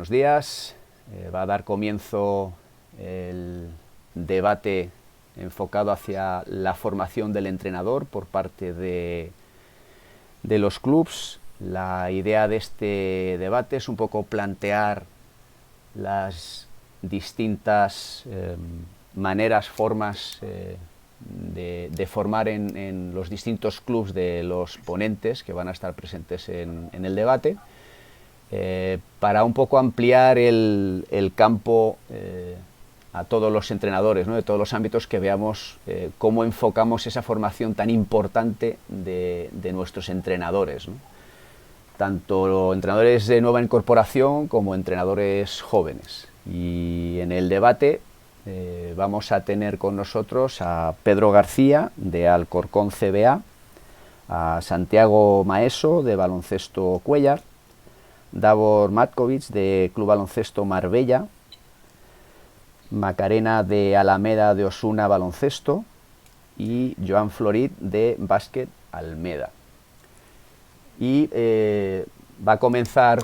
Buenos días. Va a dar comienzo el debate enfocado hacia la formación del entrenador por parte de los clubs. La idea de este debate es un poco plantear las distintas maneras, formas de formar en los distintos clubs de los ponentes que van a estar presentes en el debate. Para un poco ampliar el campo a todos los entrenadores, ¿no? De todos los ámbitos, que veamos cómo enfocamos esa formación tan importante de nuestros entrenadores, ¿no? Tanto entrenadores de nueva incorporación como entrenadores jóvenes. Y en el debate vamos a tener con nosotros a Pedro García, de Alcorcón CBA, a Santiago Maeso, de Baloncesto Cuéllar, Davor Matkovic, de Club Baloncesto Marbella, Macarena de Alameda de Osuna Baloncesto y Joan Florit, de Básquet Almeda. Y va a comenzar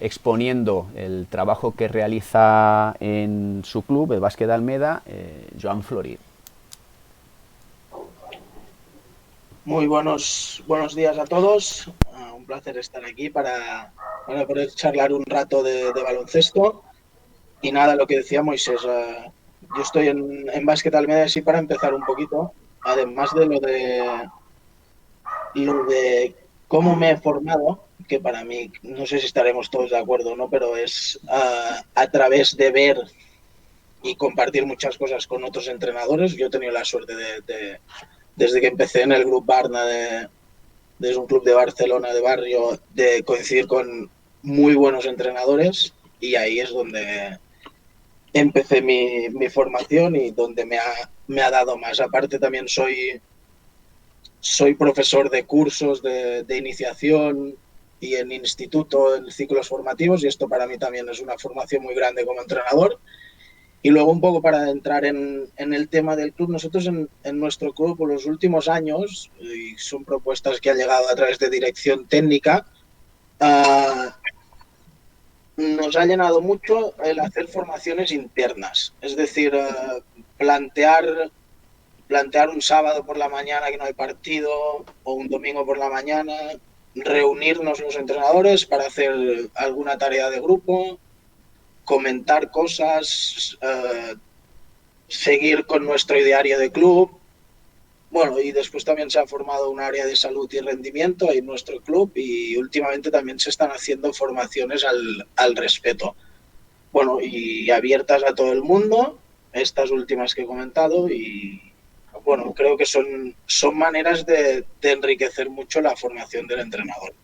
exponiendo el trabajo que realiza en su club, el Básquet Almeda, Joan Florit. Muy buenos días a todos. Un placer estar aquí para poder charlar un rato de baloncesto. Y nada, lo que decía Moisés, yo estoy en Básquet Almeda, así para empezar un poquito, además de lo de cómo me he formado, que para mí, no sé si estaremos todos de acuerdo o no, pero es a través de ver y compartir muchas cosas con otros entrenadores. Yo he tenido la suerte desde que empecé en el Grup Barna desde un club de Barcelona de barrio, de coincidir con muy buenos entrenadores, y ahí es donde empecé mi formación y donde me ha dado más. Aparte también soy profesor de cursos de iniciación y en instituto, en ciclos formativos, y esto para mí también es una formación muy grande como entrenador. Y luego un poco para entrar en el tema del club, nosotros en nuestro club por los últimos años, y son propuestas que han llegado a través de dirección técnica, uh, nos ha llenado mucho el hacer formaciones internas. Es decir, plantear un sábado por la mañana que no hay partido o un domingo por la mañana, reunirnos los entrenadores para hacer alguna tarea de grupo, comentar cosas, seguir con nuestro ideario de club. Bueno, y después también se ha formado un área de salud y rendimiento en nuestro club, y últimamente también se están haciendo formaciones al respeto. Bueno, y abiertas a todo el mundo, estas últimas que he comentado, y bueno, creo que son maneras de enriquecer mucho la formación del entrenador.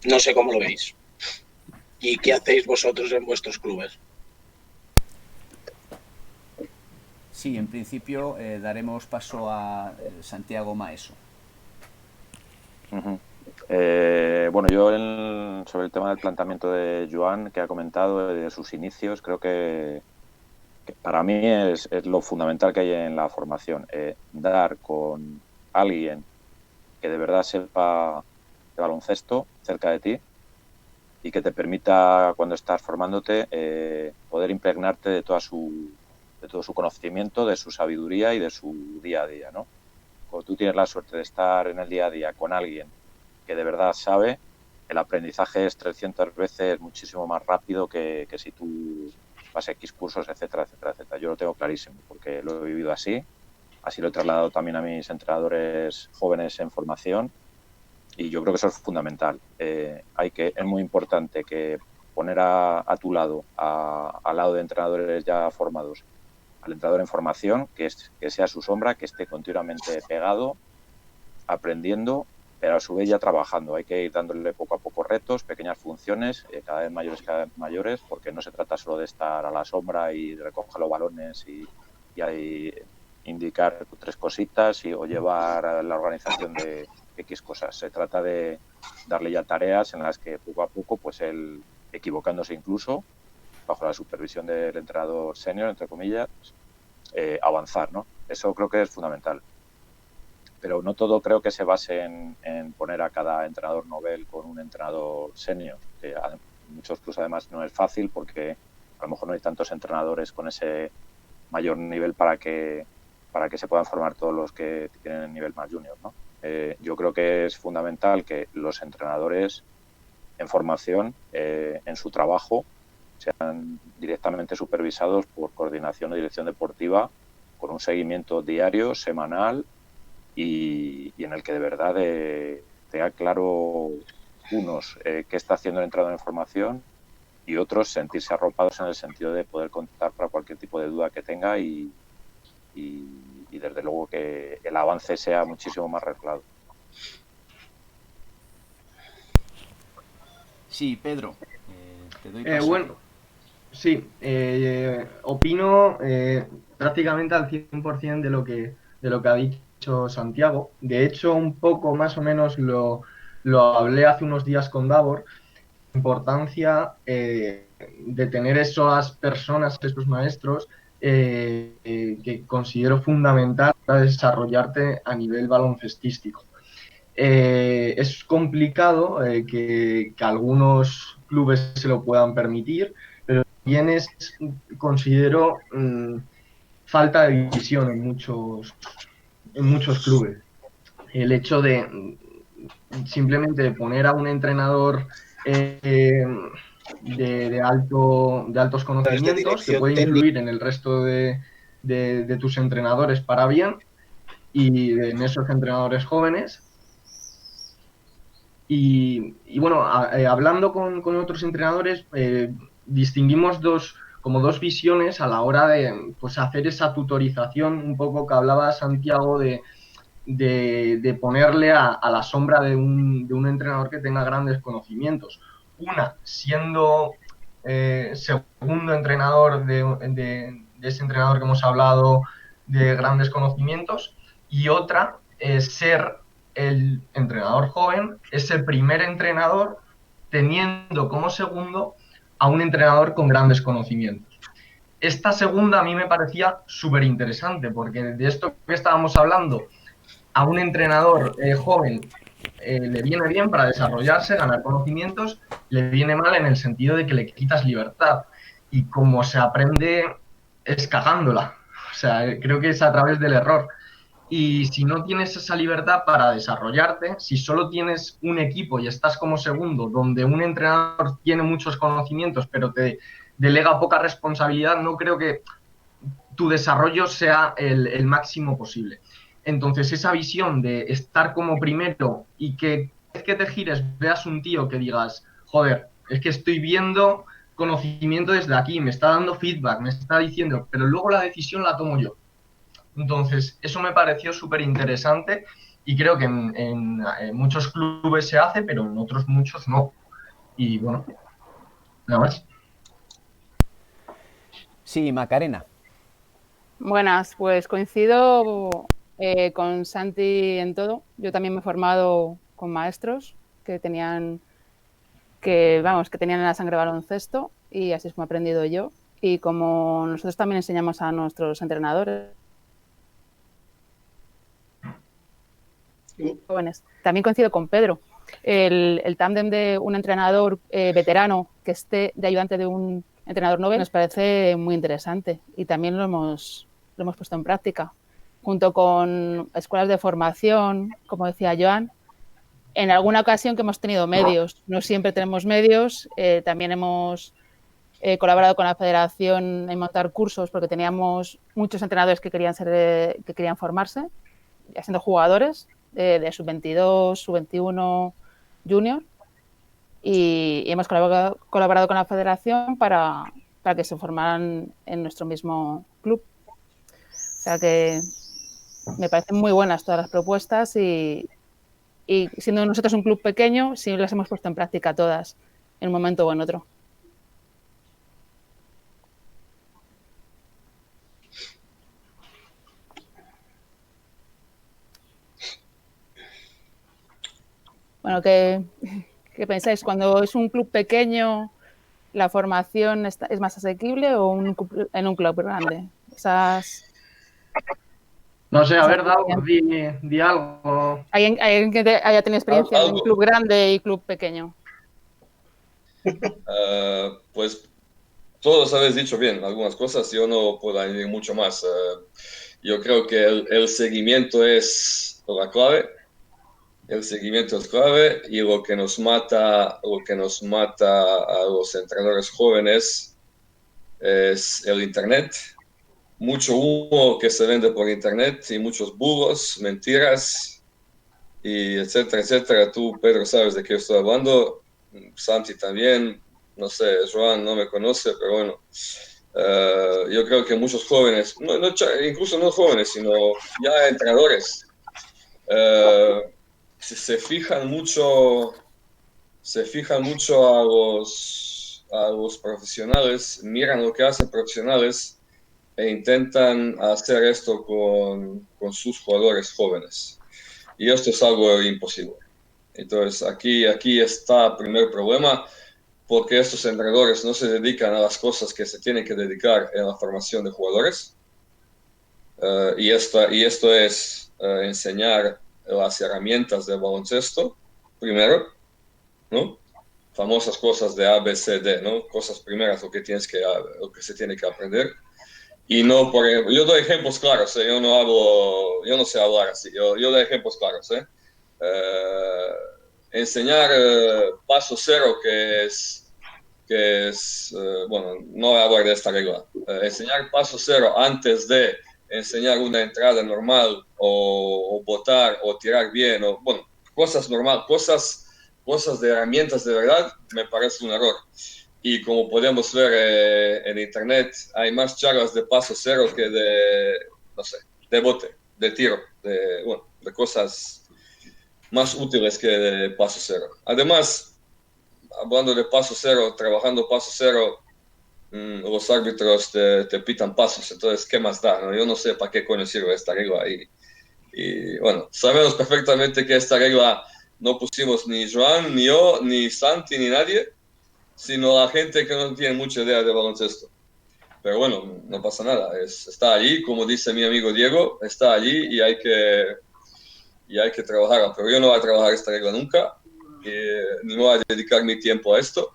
No sé cómo lo veis. ¿Y qué hacéis vosotros en vuestros clubes? Sí, en principio daremos paso a Santiago Maeso. Bueno, yo sobre el tema del planteamiento de Joan, que ha comentado de sus inicios, creo que para mí es lo fundamental que hay en la formación. Dar con alguien que de verdad sepa de baloncesto cerca de ti y que te permita, cuando estás formándote, poder impregnarte de todo su conocimiento, de su sabiduría y de su día a día, ¿no? Cuando tú tienes la suerte de estar en el día a día con alguien que de verdad sabe, el aprendizaje es 300 veces muchísimo más rápido que si tú vas a X cursos, etcétera, etcétera, etcétera. Yo lo tengo clarísimo porque lo he vivido así lo he trasladado también a mis entrenadores jóvenes en formación, y yo creo que eso es fundamental. Es muy importante que poner a tu lado, al lado de entrenadores ya formados, al entrenador en formación, que sea su sombra, que esté continuamente pegado, aprendiendo, pero a su vez ya trabajando. Hay que ir dándole poco a poco retos, pequeñas funciones, cada vez mayores, porque no se trata solo de estar a la sombra y de recoger los balones y ahí indicar 3 cositas o llevar a la organización de X cosas. Se trata de darle ya tareas en las que poco a poco, pues él, equivocándose incluso, bajo la supervisión del entrenador senior, entre comillas, avanzar, ¿no? Eso creo que es fundamental. Pero no todo creo que se base en poner a cada entrenador novel con un entrenador senior, que muchos clubes además no es fácil porque a lo mejor no hay tantos entrenadores con ese mayor nivel para que se puedan formar todos los que tienen el nivel más junior, ¿no? Yo creo que es fundamental que los entrenadores en formación, en su trabajo, sean directamente supervisados por coordinación o dirección deportiva, con un seguimiento diario, semanal y en el que de verdad tenga claro unos qué está haciendo el entrenador en formación y otros sentirse arropados en el sentido de poder contar para cualquier tipo de duda que tenga y desde luego que el avance sea muchísimo más reglado. Sí, Pedro, te doy paso. Bueno, sí, opino prácticamente al 100% de lo que ha dicho Santiago. De hecho, un poco más o menos lo hablé hace unos días con Davor. La importancia de tener esas personas, esos maestros, que considero fundamental para desarrollarte a nivel baloncestístico. Es complicado que algunos clubes se lo puedan permitir, pero también considero, falta de visión en muchos clubes. El hecho de simplemente poner a un entrenador de altos conocimientos que puede influir en el resto de tus entrenadores para bien y en esos entrenadores jóvenes. Y bueno, hablando con otros entrenadores, distinguimos dos visiones a la hora de pues, hacer esa tutorización, un poco que hablaba Santiago de ponerle a la sombra de un entrenador que tenga grandes conocimientos. Una, siendo segundo entrenador de ese entrenador que hemos hablado de grandes conocimientos, y otra, ser el entrenador joven, es el primer entrenador teniendo como segundo a un entrenador con grandes conocimientos. Esta segunda a mí me parecía súper interesante, porque de esto que estábamos hablando, a un entrenador joven le viene bien para desarrollarse, ganar conocimientos, le viene mal en el sentido de que le quitas libertad. Y como se aprende es cagándola. O sea, creo que es a través del error. Y si no tienes esa libertad para desarrollarte, si solo tienes un equipo y estás como segundo, donde un entrenador tiene muchos conocimientos, pero te delega poca responsabilidad, no creo que tu desarrollo sea el máximo posible. Entonces, esa visión de estar como primero y que vez que te gires veas un tío que digas, joder, es que estoy viendo conocimiento desde aquí, me está dando feedback, me está diciendo, pero luego la decisión la tomo yo. Entonces, eso me pareció súper interesante y creo que en muchos clubes se hace, pero en otros muchos no. Y bueno, nada más. Sí, Macarena. Buenas, pues coincido con Santi en todo. Yo también me he formado con maestros que tenían en la sangre baloncesto y así es como he aprendido yo. Y como nosotros también enseñamos a nuestros entrenadores jóvenes, también coincido con Pedro. El tándem de un entrenador veterano que esté de ayudante de un entrenador novel nos parece muy interesante y también lo hemos puesto en práctica. Junto con escuelas de formación, como decía Joan, en alguna ocasión que hemos tenido medios, no siempre tenemos medios, también hemos colaborado con la federación en montar cursos porque teníamos muchos entrenadores que querían formarse, ya siendo jugadores de sub-22, sub-21, junior, y hemos colaborado con la federación para que se formaran en nuestro mismo club. O sea que me parecen muy buenas todas las propuestas y siendo nosotros un club pequeño, sí las hemos puesto en práctica todas, en un momento o en otro. Bueno, ¿qué pensáis? Cuando es un club pequeño, ¿la formación es más asequible o en un club grande? No sé, a ver, Davor, di algo. ¿Alguien que haya tenido experiencia en club grande y club pequeño? Pues todos habéis dicho bien algunas cosas, yo no puedo añadir mucho más. Yo creo que el seguimiento es la clave. El seguimiento es clave y lo que nos mata a los entrenadores jóvenes es el Internet. Mucho humo que se vende por Internet y muchos bulos, mentiras, y etcétera, etcétera. Tú, Pedro, sabes de qué estoy hablando. Santi también. No sé, Joan no me conoce, pero bueno. Yo creo que muchos jóvenes, incluso no jóvenes, sino ya entrenadores, se fijan mucho a los profesionales, miran lo que hacen profesionales e intentan hacer esto con sus jugadores jóvenes. Y esto es algo imposible. Entonces, aquí está el primer problema, porque estos entrenadores no se dedican a las cosas que se tienen que dedicar en la formación de jugadores. Y esto es enseñar las herramientas del baloncesto, primero, ¿no? Famosas cosas de A, B, C, D, ¿no? Cosas primeras, lo que se tiene que aprender. Y no, por ejemplo, yo doy ejemplos claros, yo no sé hablar así, yo doy ejemplos claros, enseñar paso cero, que es bueno, no voy a hablar de esta regla, enseñar paso cero antes de enseñar una entrada normal o botar o tirar bien, o bueno, cosas normales, cosas de herramientas de verdad, me parece un error. Y como podemos ver en internet, hay más charlas de paso cero que no sé, de bote, de tiro, de cosas más útiles que de paso cero. Además, hablando de paso cero, trabajando paso cero, los árbitros te pitan pasos, entonces, ¿qué más da? ¿No? Yo no sé para qué coño sirve esta regla. Y bueno, sabemos perfectamente que esta regla no pusimos ni Joan, ni yo, ni Santi, ni nadie, sino la gente que no tiene mucha idea de baloncesto. Pero bueno, no pasa nada, está allí, como dice mi amigo Diego, está allí y hay que trabajarla. Pero yo no voy a trabajar esta regla nunca, ni voy a dedicar mi tiempo a esto.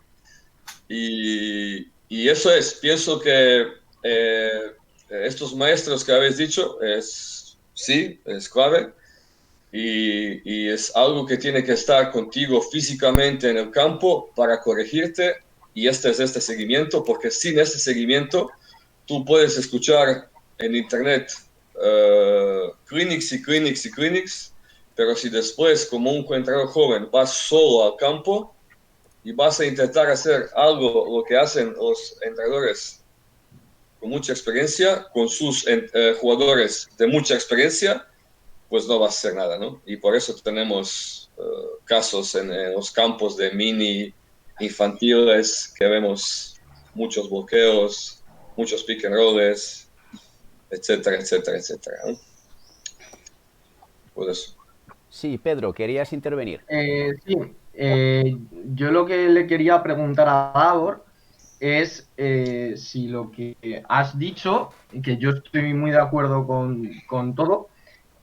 Y eso pienso que estos maestros que habéis dicho, sí, es clave. Y es algo que tiene que estar contigo físicamente en el campo para corregirte, y este seguimiento, porque sin este seguimiento tú puedes escuchar en internet clinics y clinics y clinics, pero si después, como un entrenador joven, vas solo al campo y vas a intentar hacer algo, lo que hacen los entrenadores con mucha experiencia, con sus jugadores de mucha experiencia, pues no va a hacer nada, ¿no? Y por eso tenemos casos en los campos de mini infantiles que vemos muchos bloqueos, muchos pick and rolls, etcétera, etcétera, etcétera, ¿no? Por eso. Sí, Pedro, querías intervenir. Sí, yo lo que le quería preguntar a Davor es si lo que has dicho, que yo estoy muy de acuerdo con todo,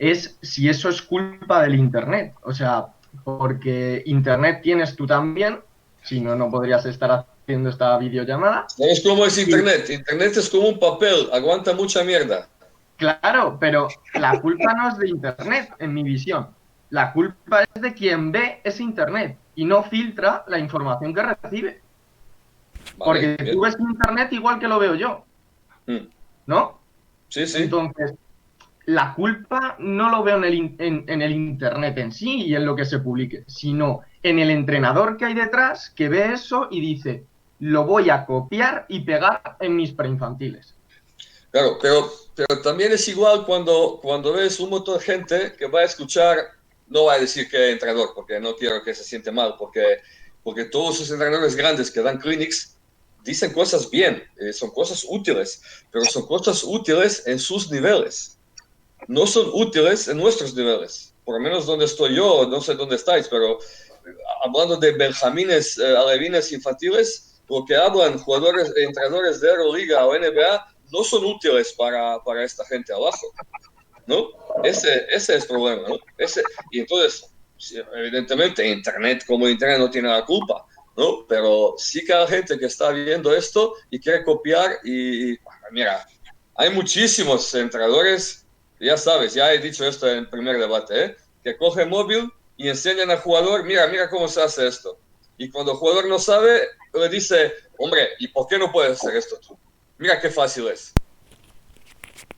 es si eso es culpa del Internet. O sea, porque Internet tienes tú también, si no, no podrías estar haciendo esta videollamada. ¿Sabes cómo es Internet? Internet es como un papel, aguanta mucha mierda. Claro, pero la culpa no es de Internet, en mi visión. La culpa es de quien ve ese Internet y no filtra la información que recibe. Vale, Porque bien. tú ves Internet igual que lo veo yo, ¿no? Sí, sí. Entonces, la culpa no lo veo en el Internet en sí y en lo que se publique, sino en el entrenador que hay detrás que ve eso y dice, lo voy a copiar y pegar en mis preinfantiles. Claro, pero también es igual cuando ves un montón de gente que va a escuchar, no va a decir que es entrenador, porque no quiero que se siente mal, porque todos esos entrenadores grandes que dan clinics dicen cosas bien, son cosas útiles, pero son cosas útiles en sus niveles, no son útiles en nuestros niveles, por lo menos donde estoy yo, no sé dónde estáis, pero hablando de benjamines, alevines infantiles, lo que hablan jugadores, entrenadores de Euroliga o NBA, no son útiles para esta gente abajo, ¿no? Ese es el problema, ¿no? Y entonces, evidentemente, Internet como Internet no tiene la culpa, ¿no? Pero sí que hay gente que está viendo esto y quiere copiar y mira, hay muchísimos entrenadores, ya sabes, ya he dicho esto en el primer debate, ¿eh? Que cogen móvil y enseñan al jugador, mira cómo se hace esto. Y cuando el jugador no sabe, le dice, hombre, ¿y por qué no puedes hacer esto tú? Mira qué fácil es.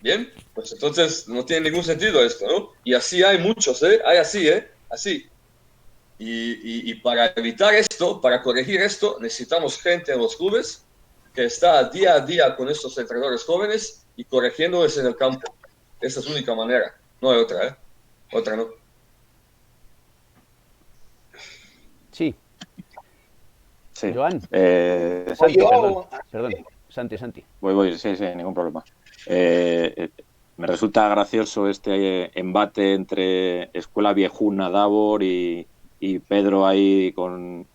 Bien, pues entonces no tiene ningún sentido esto, ¿no? Y así hay muchos, ¿eh? Hay así, ¿eh? Así. Y para evitar esto, para corregir esto, necesitamos gente en los clubes que está día a día con estos entrenadores jóvenes y corrigiéndoles en el campo. Esa es la única manera. No hay otra, ¿eh? Otra no. Sí. Sí. Joan. Santi, Perdón. Santi. Voy, sí, ningún problema. Me resulta gracioso este embate entre Escuela Viejuna, Davor y Pedro ahí con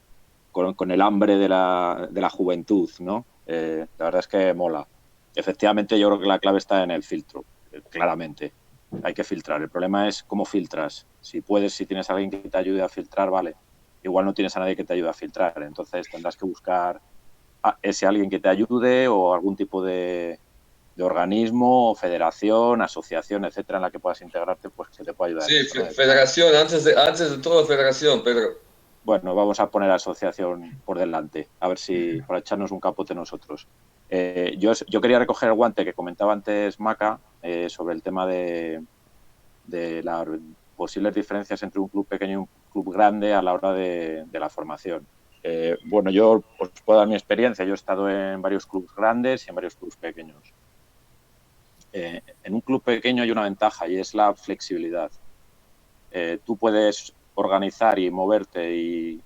el hambre de la juventud, ¿no? La verdad es que mola. Efectivamente, yo creo que la clave está en el filtro, claramente. Hay que filtrar. El problema es cómo filtras. Si tienes a alguien que te ayude a filtrar, vale. Igual no tienes a nadie que te ayude a filtrar. Entonces tendrás que buscar a ese alguien que te ayude o algún tipo de organismo, federación, asociación, etcétera, en la que puedas integrarte, pues que te pueda ayudar. Sí, federación, antes de todo federación, Pedro. Bueno, vamos a poner asociación por delante, a ver si para echarnos un capote nosotros. Yo quería recoger el guante que comentaba antes Maca sobre el tema de las posibles diferencias entre un club pequeño y un club grande a la hora de la formación. Bueno, yo os puedo dar mi experiencia. Yo he estado en varios clubes grandes y en varios clubes pequeños. En un club pequeño hay una ventaja y es la flexibilidad. Tú puedes organizar y moverte y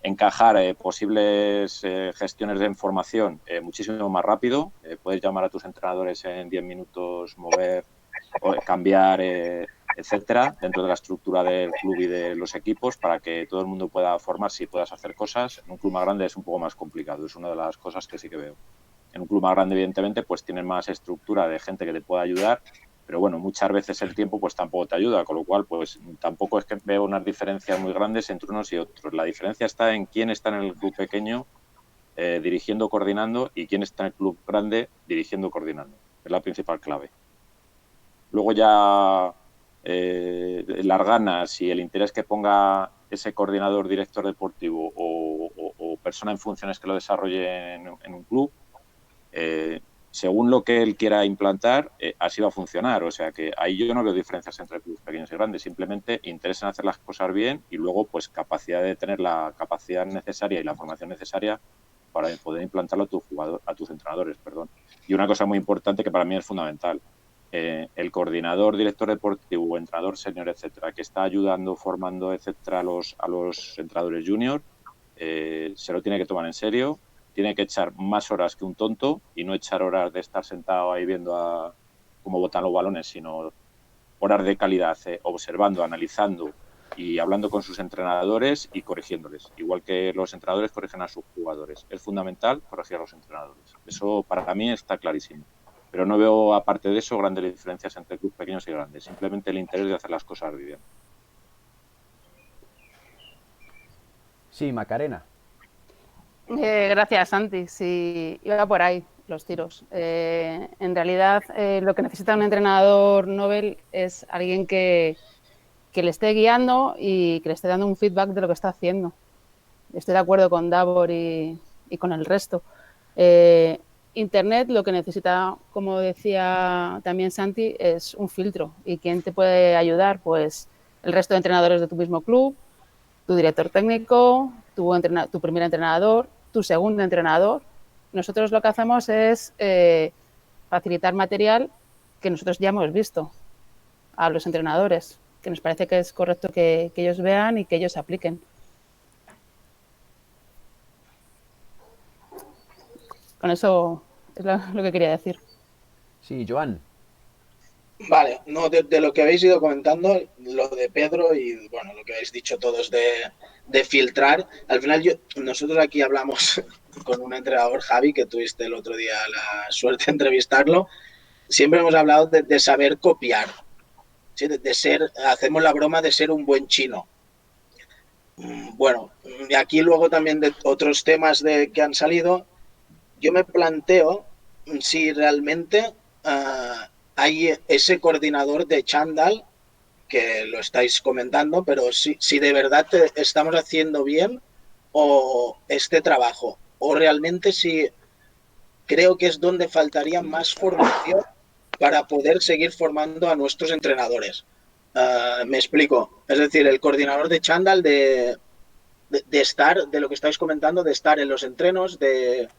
encajar posibles gestiones de información muchísimo más rápido. Puedes llamar a tus entrenadores en 10 minutos, mover, cambiar, etcétera, dentro de la estructura del club y de los equipos para que todo el mundo pueda formarse y puedas hacer cosas. En un club más grande es un poco más complicado, es una de las cosas que sí que veo. En un club más grande, evidentemente, pues tienes más estructura de gente que te pueda ayudar, pero bueno, muchas veces el tiempo pues tampoco te ayuda, con lo cual pues tampoco es que veo unas diferencias muy grandes entre unos y otros. La diferencia está en quién está en el club pequeño dirigiendo, coordinando, y quién está en el club grande dirigiendo, coordinando. Es la principal clave. Luego ya las ganas y el interés que ponga ese coordinador, director deportivo o persona en funciones que lo desarrolle en un club, según lo que él quiera implantar, así va a funcionar. O sea que ahí yo no veo diferencias entre clubes pequeños y grandes, simplemente interés en hacer las cosas bien y luego pues capacidad de tener la capacidad necesaria y la formación necesaria para poder implantarlo a tus entrenadores. Y una cosa muy importante que para mí es fundamental, el coordinador, director deportivo, entrenador senior, etcétera, que está ayudando, formando, etcétera, a los entrenadores junior, se lo tiene que tomar en serio. Tiene que echar más horas que un tonto y no echar horas de estar sentado ahí viendo cómo botan los balones, sino horas de calidad, observando, analizando y hablando con sus entrenadores y corrigiéndoles. Igual que los entrenadores corrigen a sus jugadores. Es fundamental corregir a los entrenadores. Eso para mí está clarísimo. Pero no veo, aparte de eso, grandes diferencias entre clubes pequeños y grandes. Simplemente el interés de hacer las cosas bien. Sí, Macarena. Gracias, Santi. Sí, iba por ahí los tiros. En realidad, lo que necesita un entrenador Nobel es alguien que le esté guiando y que le esté dando un feedback de lo que está haciendo. Estoy de acuerdo con Davor y con el resto. Internet lo que necesita, como decía también Santi, es un filtro. ¿Y quién te puede ayudar? Pues el resto de entrenadores de tu mismo club, tu director técnico, tu primer entrenador, tu segundo entrenador. Nosotros lo que hacemos es facilitar material que nosotros ya hemos visto a los entrenadores, que nos parece que es correcto que ellos vean y que ellos apliquen. Con eso es lo que quería decir. Sí, Joan. Vale, no, de lo que habéis ido comentando, lo de Pedro y bueno, lo que habéis dicho todos de filtrar, al final nosotros aquí hablamos con un entrenador, Javi, que tuviste el otro día la suerte de entrevistarlo, siempre hemos hablado de saber copiar, ¿sí? de ser, hacemos la broma de ser un buen chino. Bueno, y aquí luego también de otros temas que han salido, yo me planteo si realmente hay ese coordinador de chándal que lo estáis comentando, pero si de verdad estamos haciendo bien o este trabajo, o realmente si creo que es donde faltaría más formación para poder seguir formando a nuestros entrenadores. Me explico. Es decir, el coordinador de chándal de estar, de lo que estáis comentando, de estar en los entrenos, de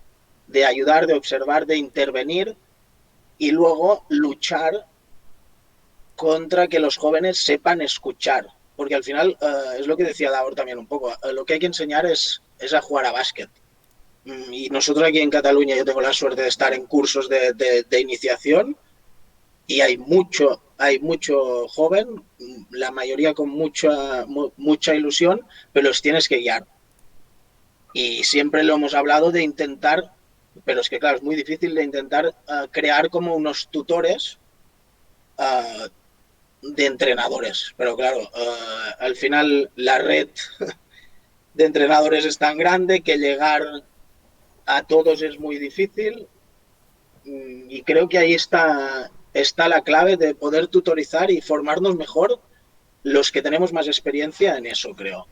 ayudar, de observar, de intervenir y luego luchar contra que los jóvenes sepan escuchar. Porque al final, es lo que decía Davor también un poco, lo que hay que enseñar es a jugar a básquet. Y nosotros aquí en Cataluña, yo tengo la suerte de estar en cursos de iniciación y hay mucho joven, la mayoría con mucha ilusión, pero los tienes que guiar. Y siempre lo hemos hablado de intentar, pero es que claro, es muy difícil de intentar crear como unos tutores de entrenadores. Pero claro, al final la red de entrenadores es tan grande que llegar a todos es muy difícil y creo que ahí está la clave de poder tutorizar y formarnos mejor los que tenemos más experiencia en eso, creo.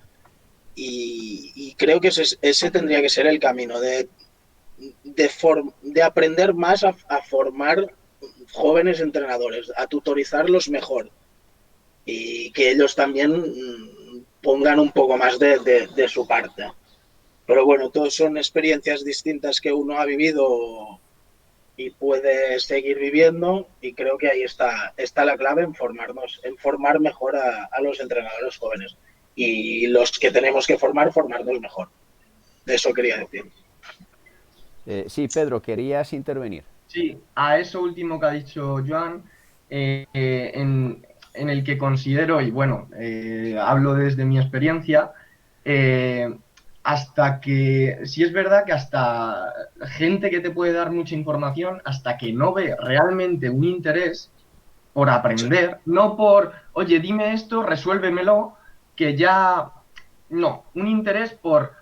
Y creo que ese tendría que ser el camino, de aprender más a formar jóvenes entrenadores, a tutorizarlos mejor y que ellos también pongan un poco más de su parte. Pero bueno, todos son experiencias distintas que uno ha vivido y puede seguir viviendo y creo que ahí está la clave en formarnos, en formar mejor a los entrenadores jóvenes y los que tenemos que formarnos mejor. Eso quería decir. Sí, Pedro, querías intervenir. Sí, a eso último que ha dicho Joan, en el que considero, y bueno, hablo desde mi experiencia, hasta que, si es verdad que hasta gente que te puede dar mucha información, hasta que no ve realmente un interés por aprender, no por, oye, dime esto, resuélvemelo, que ya, no, un interés por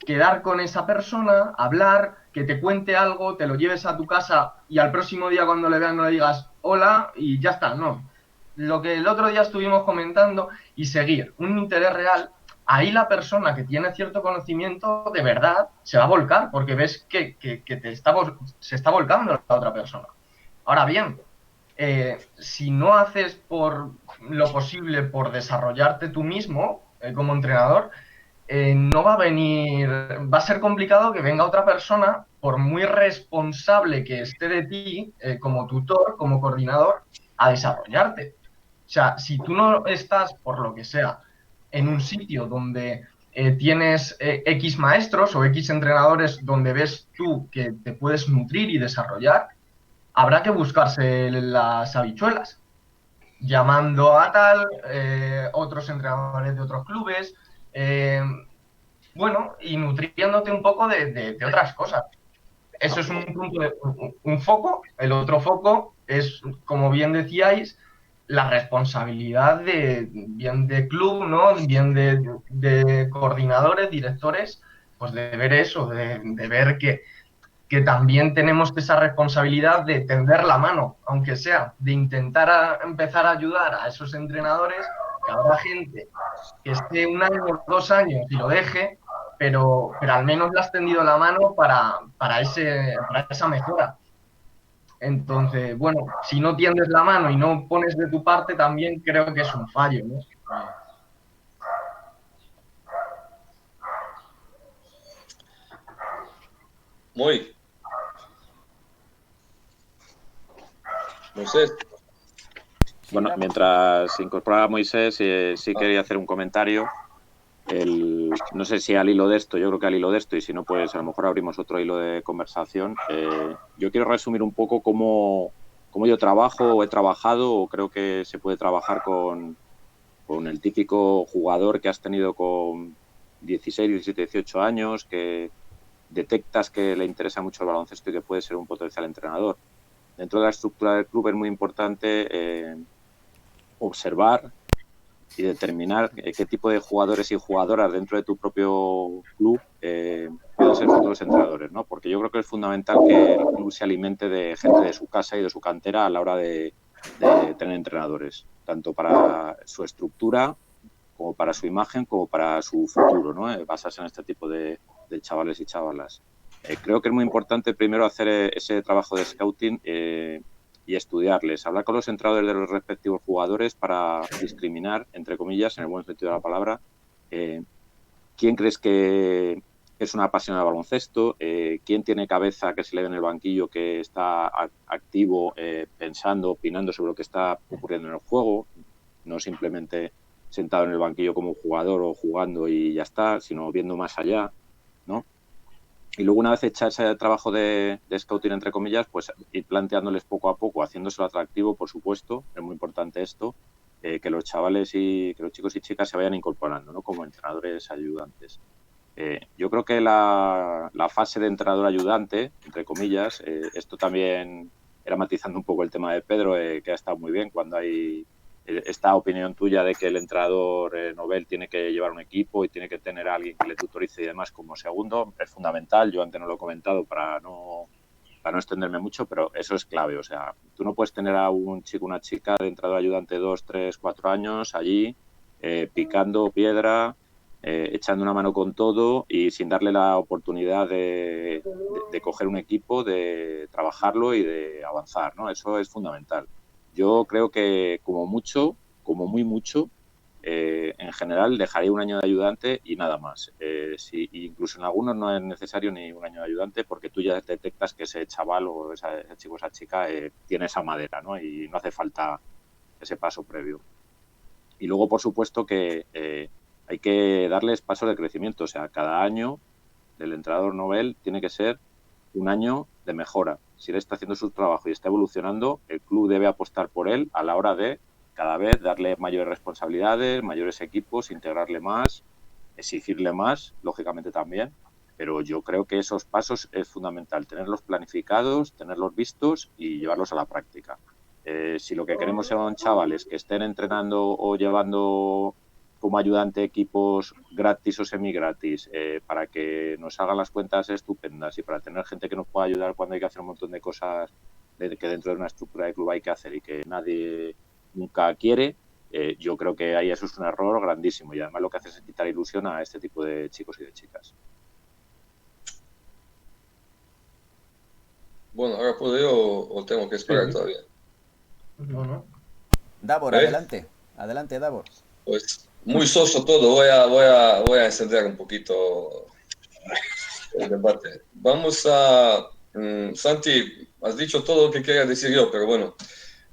quedar con esa persona, hablar, que te cuente algo, te lo lleves a tu casa y al próximo día cuando le veas no le digas hola y ya está, no. Lo que el otro día estuvimos comentando y seguir, un interés real, ahí la persona que tiene cierto conocimiento de verdad se va a volcar porque ves que se está volcando la otra persona. Ahora bien, si no haces por lo posible por desarrollarte tú mismo como entrenador, no va a venir, va a ser complicado que venga otra persona, por muy responsable que esté de ti, como tutor, como coordinador, a desarrollarte. O sea, si tú no estás, por lo que sea, en un sitio donde tienes X maestros o X entrenadores donde ves tú que te puedes nutrir y desarrollar, habrá que buscarse las habichuelas, llamando a tal, otros entrenadores de otros clubes, bueno, y nutriéndote un poco de otras cosas. Eso es un punto un foco. El otro foco es, como bien decíais, la responsabilidad bien de club, ¿no? Bien de coordinadores, directores, pues de ver eso, de ver que también tenemos esa responsabilidad de tender la mano, aunque sea, de intentar empezar a ayudar a esos entrenadores, que habrá gente que esté un año, 2 años y lo deje, pero al menos le has tendido la mano para esa mejora. Entonces, bueno, si no tiendes la mano y no pones de tu parte, también creo que es un fallo, ¿no? Muy. No sé. Bueno, mientras se incorporaba Moisés, sí quería hacer un comentario. No sé si al hilo de esto, yo creo que al hilo de esto, y si no, pues a lo mejor abrimos otro hilo de conversación. Yo quiero resumir un poco cómo yo trabajo o he trabajado, o creo que se puede trabajar con el típico jugador que has tenido con 16, 17, 18 años, que detectas que le interesa mucho el baloncesto y que puede ser un potencial entrenador. Dentro de la estructura del club es muy importante observar, y determinar qué tipo de jugadores y jugadoras dentro de tu propio club pueden ser futuros entrenadores, ¿no? Porque yo creo que es fundamental que el club se alimente de gente de su casa y de su cantera a la hora de tener entrenadores, tanto para su estructura como para su imagen, como para su futuro, ¿no? Basarse en este tipo de chavales y chavalas. Creo que es muy importante primero hacer ese trabajo de scouting y estudiarles, hablar con los entrenadores de los respectivos jugadores para discriminar, entre comillas, en el buen sentido de la palabra, quién crees que es una apasionada de baloncesto, quién tiene cabeza que se le ve en el banquillo, que está activo, pensando, opinando sobre lo que está ocurriendo en el juego, no simplemente sentado en el banquillo como jugador o jugando y ya está, sino viendo más allá, ¿no? Y luego, una vez hecha ese trabajo de scouting, entre comillas, pues ir planteándoles poco a poco, haciéndoselo atractivo, por supuesto, es muy importante esto, que los chavales y que los chicos y chicas se vayan incorporando, ¿no? Como entrenadores ayudantes. Yo creo que la fase de entrenador ayudante, entre comillas, esto también era matizando un poco el tema de Pedro, que ha estado muy bien cuando hay esta opinión tuya de que el entrenador novel tiene que llevar un equipo y tiene que tener a alguien que le tutorice y demás como segundo, es fundamental. Yo antes no lo he comentado para no extenderme mucho, pero eso es clave. O sea, tú no puedes tener a un chico o una chica de entrenador ayudante 2, 3, 4 años allí picando piedra, echando una mano con todo y sin darle la oportunidad de coger un equipo, de trabajarlo y de avanzar, ¿no? Eso es fundamental. Yo creo que como mucho, como muy mucho, en general dejaría un año de ayudante y nada más. Si, incluso en algunos no es necesario ni un año de ayudante porque tú ya detectas que ese chaval o ese chico o esa chica tiene esa madera, ¿no? Y no hace falta ese paso previo. Y luego, por supuesto, que hay que darles pasos de crecimiento. O sea, cada año del entrenador novel tiene que ser un año de mejora. Si él está haciendo su trabajo y está evolucionando, el club debe apostar por él a la hora de cada vez darle mayores responsabilidades, mayores equipos, integrarle más, exigirle más, lógicamente también. Pero yo creo que esos pasos es fundamental, tenerlos planificados, tenerlos vistos y llevarlos a la práctica. Si lo que queremos son chavales que estén entrenando o llevando como ayudante equipos gratis o semi-gratis para que nos hagan las cuentas estupendas y para tener gente que nos pueda ayudar cuando hay que hacer un montón de cosas que dentro de una estructura de club hay que hacer y que nadie nunca quiere, yo creo que ahí eso es un error grandísimo y además lo que hace es quitar ilusión a este tipo de chicos y de chicas. Bueno, ahora puedo yo o tengo que esperar todavía. No. Davor, adelante. Adelante, Davor. Pues muy soso todo. Voy a encender un poquito el debate. Vamos a... Santi, has dicho todo lo que quería decir yo, pero bueno,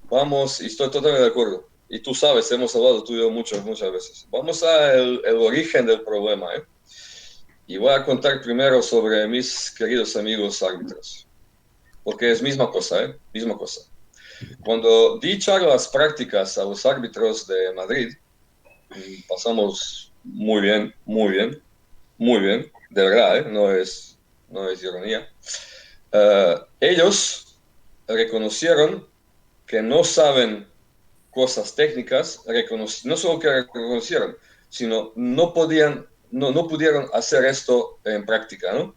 vamos, y estoy totalmente de acuerdo. Y tú sabes, hemos hablado tú y yo muchas veces. Vamos al origen del problema, ¿eh? Y voy a contar primero sobre mis queridos amigos árbitros. Porque es misma cosa, ¿eh? Misma cosa. Cuando di charlas prácticas a los árbitros de Madrid, pasamos muy bien, de verdad, ¿eh? No es ironía. Ellos reconocieron que no saben cosas técnicas, no solo que reconocieron, sino no pudieron hacer esto en práctica, ¿no?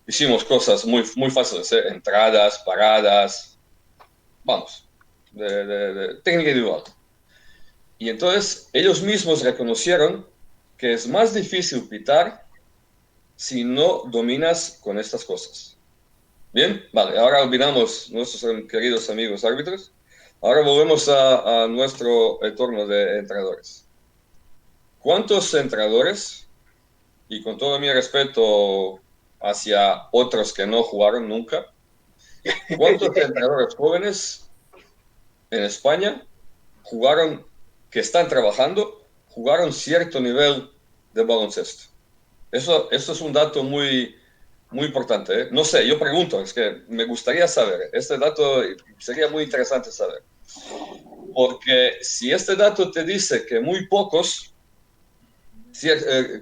Hicimos cosas muy fáciles, ¿eh? Entradas, paradas, vamos, de técnica individual. Y entonces ellos mismos reconocieron que es más difícil pitar si no dominas con estas cosas. Bien, vale, ahora olvidamos nuestros queridos amigos árbitros. Ahora volvemos a nuestro entorno de entrenadores. ¿Cuántos entrenadores, y con todo mi respeto hacia otros que no jugaron nunca, cuántos entrenadores jóvenes en España que están trabajando, jugaron cierto nivel de baloncesto? Eso es un dato muy importante, ¿eh? No sé, yo pregunto, es que me gustaría saber. Este dato sería muy interesante saber. Porque si este dato te dice que muy pocos,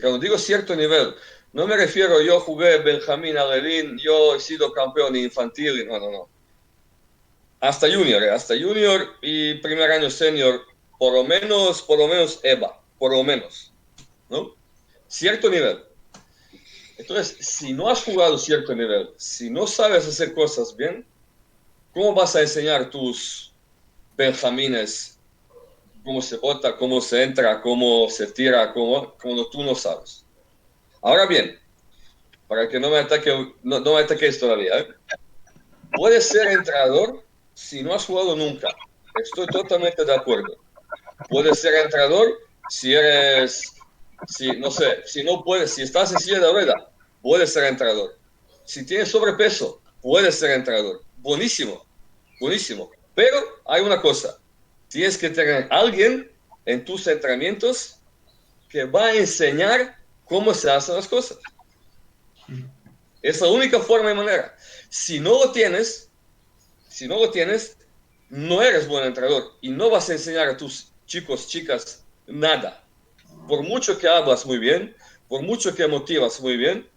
cuando digo cierto nivel, no me refiero yo jugué Benjamín Alevín, yo he sido campeón infantil, no. Hasta junior y primer año senior, por lo menos EVA, por lo menos, ¿no? Cierto nivel. Entonces, si no has jugado cierto nivel, si no sabes hacer cosas bien, ¿cómo vas a enseñar tus benjamines cómo se bota, cómo se entra, cómo se tira, cuando tú no sabes? Ahora bien, para que no me ataques todavía, ¿eh? Puedes ser entrenador si no has jugado nunca. Estoy totalmente de acuerdo. Puedes ser entrenador si no sé, si no puedes, si estás en silla de rueda, puedes ser entrenador. Si tienes sobrepeso, puedes ser entrenador. Buenísimo, buenísimo. Pero hay una cosa, tienes que tener alguien en tus entrenamientos que va a enseñar cómo se hacen las cosas. Es la única forma y manera. Si no lo tienes, no eres buen entrenador y no vas a enseñar a tus chicos, chicas, nada. Por mucho que hablas muy bien, por mucho que motivas muy bien,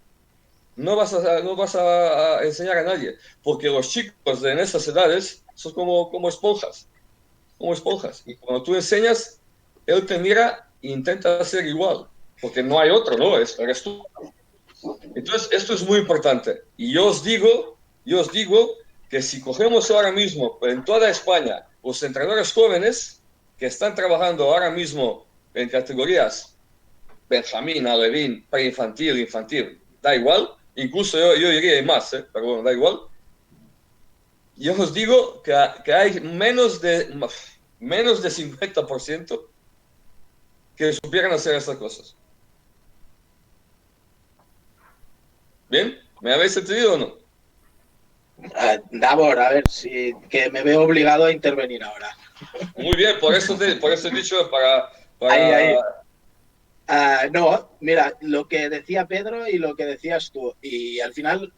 no vas a enseñar a nadie, porque los chicos en esas edades son como esponjas, y cuando tú enseñas, él te mira e intenta hacer igual, porque no hay otro, ¿no? Eres tú. Entonces, esto es muy importante. Y yo os digo que si cogemos ahora mismo en toda España los entrenadores jóvenes que están trabajando ahora mismo en categorías Benjamín, Alevín, preinfantil, infantil, da igual, incluso yo diría más, pero bueno, da igual. Yo os digo que hay menos de 50% que supieran hacer estas cosas. ¿Bien? ¿Me habéis entendido o no? Davor, a ver, si que me veo obligado a intervenir ahora. Muy bien, por eso he dicho para... Ahí. No, mira, lo que decía Pedro y lo que decías tú, y al final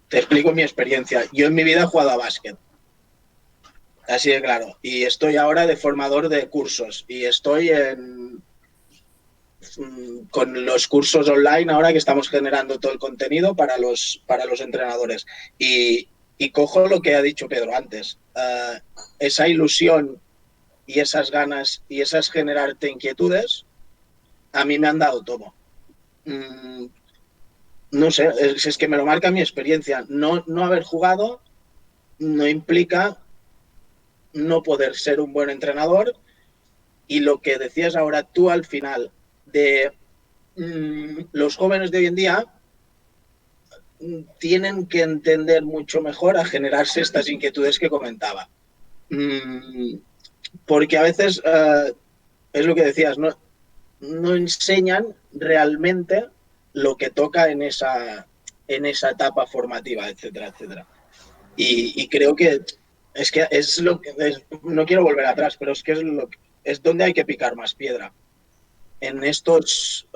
te explico mi experiencia. Yo en mi vida he jugado a básquet, así de claro, y estoy ahora de formador de cursos, y estoy con los cursos online ahora que estamos generando todo el contenido para los entrenadores. Y cojo lo que ha dicho Pedro antes, esa ilusión y esas ganas y esas generarte inquietudes, a mí me han dado todo. No sé, es que me lo marca mi experiencia. No haber jugado no implica no poder ser un buen entrenador, y lo que decías ahora tú al final de los jóvenes de hoy en día tienen que entender mucho mejor a generarse estas inquietudes que comentaba. Porque a veces es lo que decías, no enseñan realmente lo que toca en esa etapa formativa, etcétera, etcétera. Y creo que es lo que no quiero volver atrás, pero es que es donde hay que picar más piedra. En estos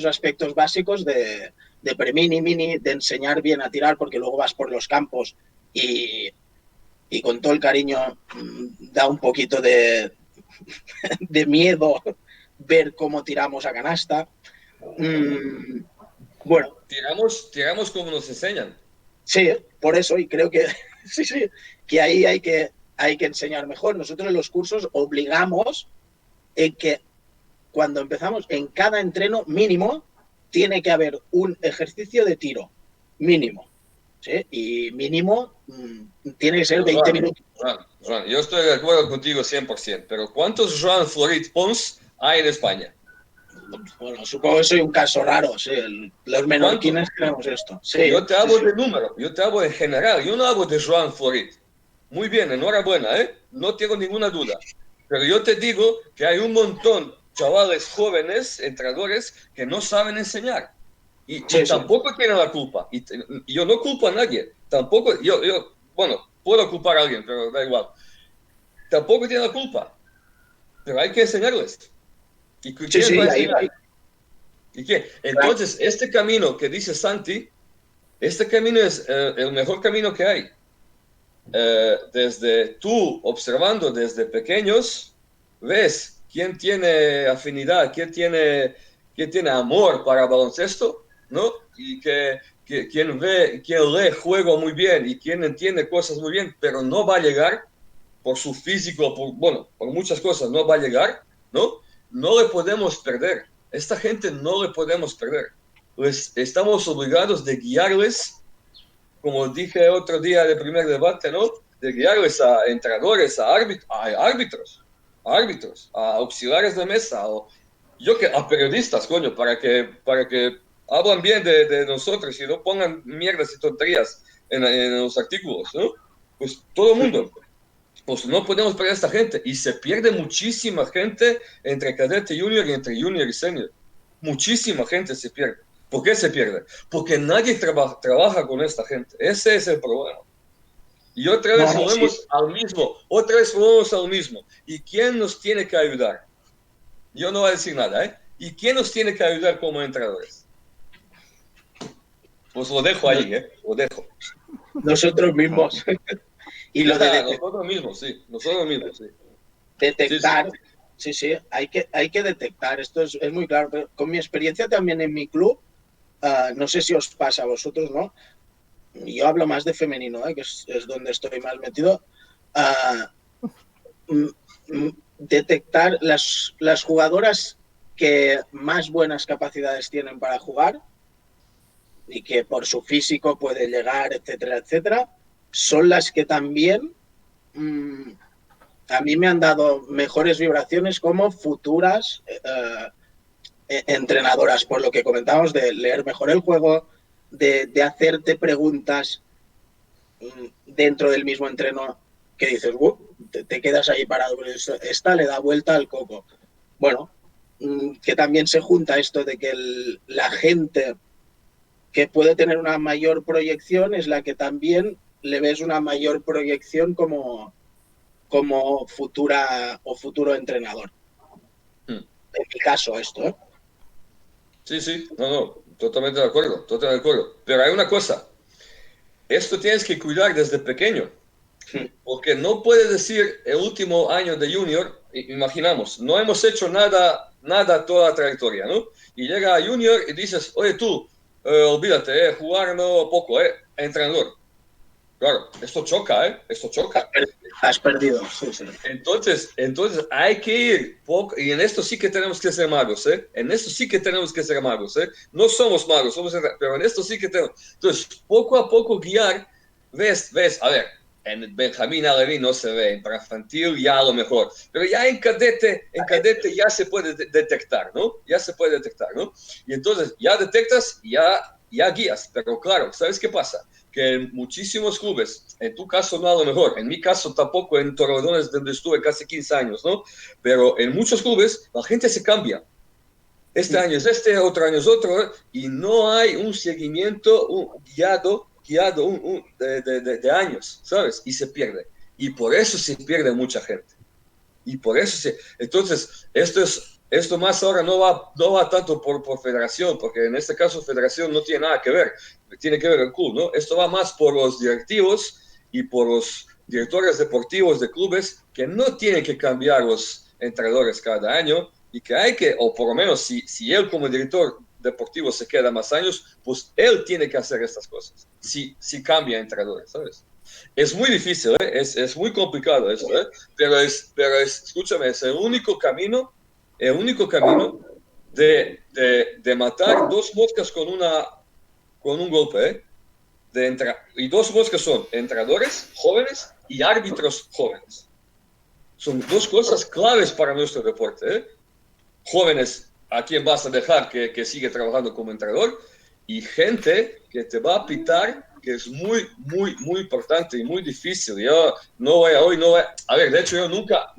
aspectos básicos de pre-mini, de enseñar bien a tirar, porque luego vas por los campos y con todo el cariño da un poquito de miedo ver cómo tiramos a canasta. Bueno. Tiramos como nos enseñan. Sí, por eso, y creo que sí, que ahí hay que enseñar mejor. Nosotros en los cursos obligamos en que cuando empezamos, en cada entreno mínimo, tiene que haber un ejercicio de tiro mínimo. ¿Sí? Y mínimo tiene que ser 20 minutos. Joan, yo estoy de acuerdo contigo 100%, pero ¿cuántos Joan Florit Pons hay en España? Bueno, supongo que soy un caso raro, sí. Los menorquines tenemos esto. Sí, yo te hablo de número, yo te hablo en general, yo no hablo de Joan Florit. Muy bien, enhorabuena, ¿eh? No tengo ninguna duda. Pero yo te digo que hay un montón de chavales jóvenes, entrenadores, que no saben enseñar. Y tampoco tienen la culpa. Y yo no culpo a nadie. Tampoco, bueno, puedo culpar a alguien, pero da igual. Tampoco tienen la culpa. Pero hay que enseñarles. ¿Y quién va a enseñar? ¿Y qué? Entonces, este camino que dice Santi, este camino es el mejor camino que hay. Desde tú observando desde pequeños, ves quién tiene afinidad, quién tiene amor para baloncesto, ¿no? Y quién lee juego muy bien y quién entiende cosas muy bien, pero no va a llegar por su físico, por muchas cosas, no va a llegar, ¿no? No le podemos perder. Esta gente no le podemos perder. Pues estamos obligados de guiarles, como dije otro día del primer debate, ¿no? De guiarles a entrenadores, a árbitros, a auxiliares de mesa, a periodistas, coño, para que hablan bien de nosotros y no pongan mierdas y tonterías en los artículos, ¿no? Pues todo el mundo. Pues no podemos perder a esta gente. Y se pierde muchísima gente entre cadete junior y entre junior y senior. Muchísima gente se pierde. ¿Por qué se pierde? Porque nadie trabaja con esta gente. Ese es el problema. Y otra vez volvemos al mismo. ¿Y quién nos tiene que ayudar? Yo no voy a decir nada, ¿eh? ¿Y quién nos tiene que ayudar como entrenadores? Pues lo dejo ahí, ¿eh? Lo dejo. Nosotros mismos. Y lo de nosotros mismos, sí. Detectar, sí, hay que detectar. Esto es muy claro. Pero con mi experiencia también en mi club, no sé si os pasa a vosotros, ¿no? Yo hablo más de femenino, que es donde estoy más metido. Detectar las jugadoras que más buenas capacidades tienen para jugar y que por su físico puede llegar, etcétera, etcétera, son las que también a mí me han dado mejores vibraciones como futuras entrenadoras, por lo que comentábamos de leer mejor el juego, de hacerte preguntas dentro del mismo entreno que dices, te quedas ahí parado, pero esta le da vuelta al coco. Bueno, que también se junta esto de que la gente que puede tener una mayor proyección es la que también le ves una mayor proyección como futura o futuro entrenador. En mi caso esto, ¿eh? Sí, no, totalmente de acuerdo. Pero hay una cosa, esto tienes que cuidar desde pequeño, porque no puedes decir el último año de junior, imaginamos, no hemos hecho nada toda la trayectoria, ¿no? Y llega a junior y dices, oye tú, olvídate, jugar no poco, entrenador. Claro, esto choca. Has perdido, sí. Entonces hay que ir poco, y en esto sí que tenemos que ser magos, No somos magos, pero en esto sí que tenemos. Entonces, poco a poco guiar, ves, a ver, en Benjamín Alevín no se ve, en infantil ya a lo mejor, pero ya en cadete ya se puede detectar, ¿no? Y entonces ya detectas, ya guías, pero claro, ¿sabes qué pasa? Que en muchísimos clubes, en tu caso no a lo mejor, en mi caso tampoco, en Torrelodones donde estuve casi 15 años, ¿no? Pero en muchos clubes la gente se cambia. Este año es este, otro año es otro, y no hay un seguimiento guiado de años, ¿sabes? Y se pierde. Y por eso se pierde mucha gente. Entonces, esto más ahora no va tanto por federación, porque en este caso federación no tiene nada que ver, tiene que ver el club, ¿no? Esto va más por los directivos y por los directores deportivos de clubes que no tienen que cambiar los entrenadores cada año y que hay que, o por lo menos si él como director deportivo se queda más años, pues él tiene que hacer estas cosas, si cambia entrenadores, ¿sabes? Es muy difícil, es muy complicado esto, pero escúchame, es el único camino de matar dos moscas con un golpe, y dos moscas son entrenadores jóvenes y árbitros jóvenes. Son dos cosas claves para nuestro deporte, Jóvenes a quien vas a dejar que sigue trabajando como entrenador, y gente que te va a pitar, que es muy, muy, muy importante y muy difícil. Yo a ver, de hecho yo nunca,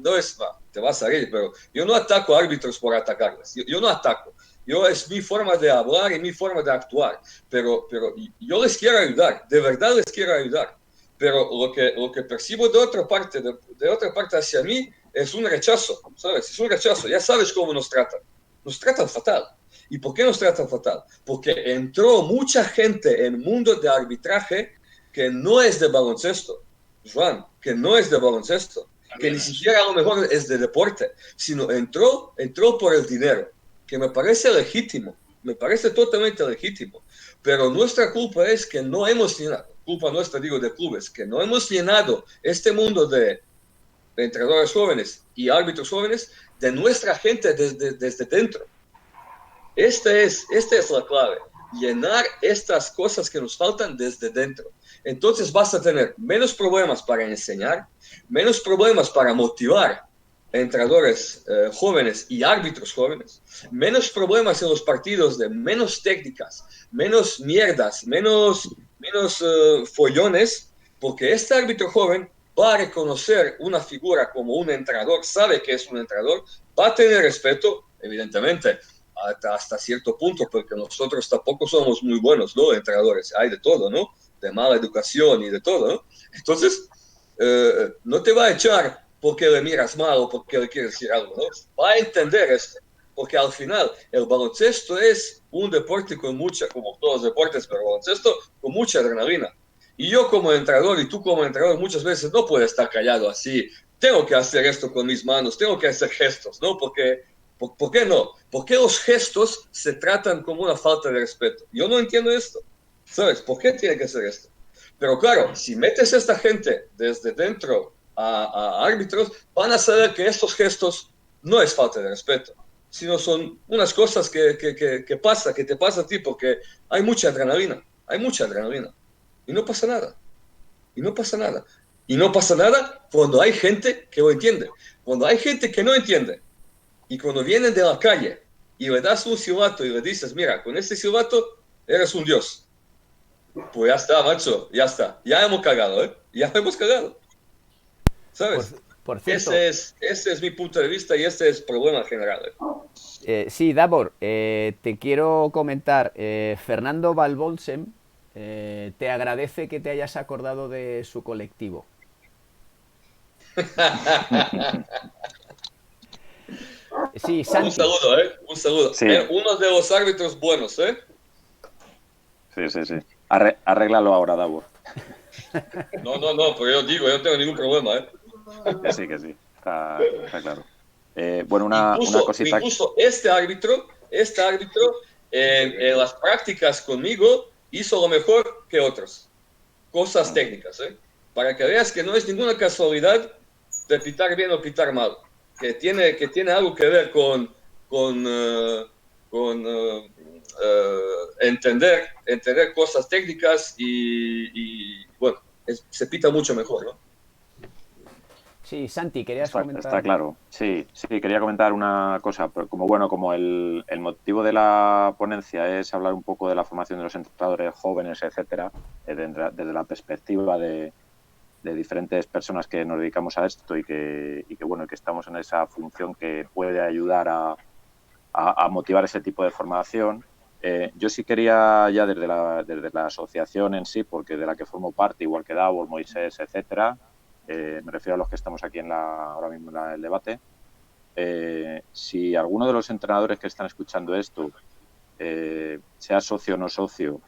te vas a reír, pero yo no ataco a árbitros por atacarles, yo no ataco. Es mi forma de hablar y mi forma de actuar, pero yo les quiero ayudar, de verdad les quiero ayudar, pero lo que percibo de otra parte hacia mí es un rechazo, ¿sabes? Es un rechazo, ya sabes cómo nos tratan fatal. ¿Y por qué nos tratan fatal? Porque entró mucha gente en el mundo de arbitraje que no es de baloncesto, Juan, que no es de baloncesto, que ni siquiera a lo mejor es de deporte, sino entró por el dinero, que me parece legítimo, me parece totalmente legítimo, pero nuestra culpa es que no hemos llenado, culpa nuestra digo de clubes, que no hemos llenado este mundo de entrenadores jóvenes y árbitros jóvenes, de nuestra gente desde dentro. Esta es la clave, llenar estas cosas que nos faltan desde dentro. Entonces vas a tener menos problemas para enseñar, menos problemas para motivar entrenadores jóvenes y árbitros jóvenes, menos problemas en los partidos, de menos técnicas, menos mierdas, menos follones, porque este árbitro joven va a reconocer una figura como un entrenador, sabe que es un entrenador, va a tener respeto, evidentemente, hasta cierto punto, porque nosotros tampoco somos muy buenos, ¿no? Entrenadores, hay de todo, ¿no? De mala educación y de todo, ¿no? Entonces, no te va a echar porque le miras mal o porque le quieres decir algo, ¿no? Va a entender esto, porque al final el baloncesto es un deporte con mucha, como todos los deportes, pero el baloncesto con mucha adrenalina. Y yo como entrenador y tú como entrenador muchas veces no puedes estar callado así, tengo que hacer esto con mis manos, tengo que hacer gestos, ¿no? Porque ¿por qué no? ¿Por qué los gestos se tratan como una falta de respeto? Yo no entiendo esto, ¿sabes? ¿Por qué tiene que ser esto? Pero claro, si metes a esta gente desde dentro a árbitros, van a saber que estos gestos no es falta de respeto, sino son unas cosas que te pasa a ti porque hay mucha adrenalina. Y no pasa nada. Y no pasa nada cuando hay gente que lo entiende. Cuando hay gente que no entiende, y cuando vienen de la calle y le das un silbato y le dices, mira, con este silbato eres un dios. Pues ya está, macho, ya está. Ya hemos cagado, ¿eh? Ya hemos cagado. ¿Sabes? Por cierto, ese es mi punto de vista y este es el problema general. Sí, Davor, te quiero comentar, Fernando Valbolsem te agradece que te hayas acordado de su colectivo. Sí, Santi. Un saludo, un saludo. Sí. Uno de los árbitros buenos, Sí. Arréglalo ahora, Davor. No, pero yo digo, yo no tengo ningún problema, Que sí. Está claro. Bueno, una cosita. Incluso este árbitro en las prácticas conmigo hizo lo mejor que otros. Cosas técnicas, para que veas que no es ninguna casualidad de pitar bien o pitar mal. Que tiene algo que ver con entender cosas técnicas y bueno, se pita mucho mejor, ¿no? Sí, Santi, querías comentar. Está claro. Sí, quería comentar una cosa. Como el motivo de la ponencia es hablar un poco de la formación de los entrenadores jóvenes, etcétera, desde la perspectiva de diferentes personas que nos dedicamos a esto y que estamos en esa función que puede ayudar a motivar ese tipo de formación. Yo sí quería ya desde la asociación en sí, porque de la que formo parte, igual que Davor, Moisés, etcétera, me refiero a los que estamos aquí ahora mismo en el debate, si alguno de los entrenadores que están escuchando esto, sea socio o no socio,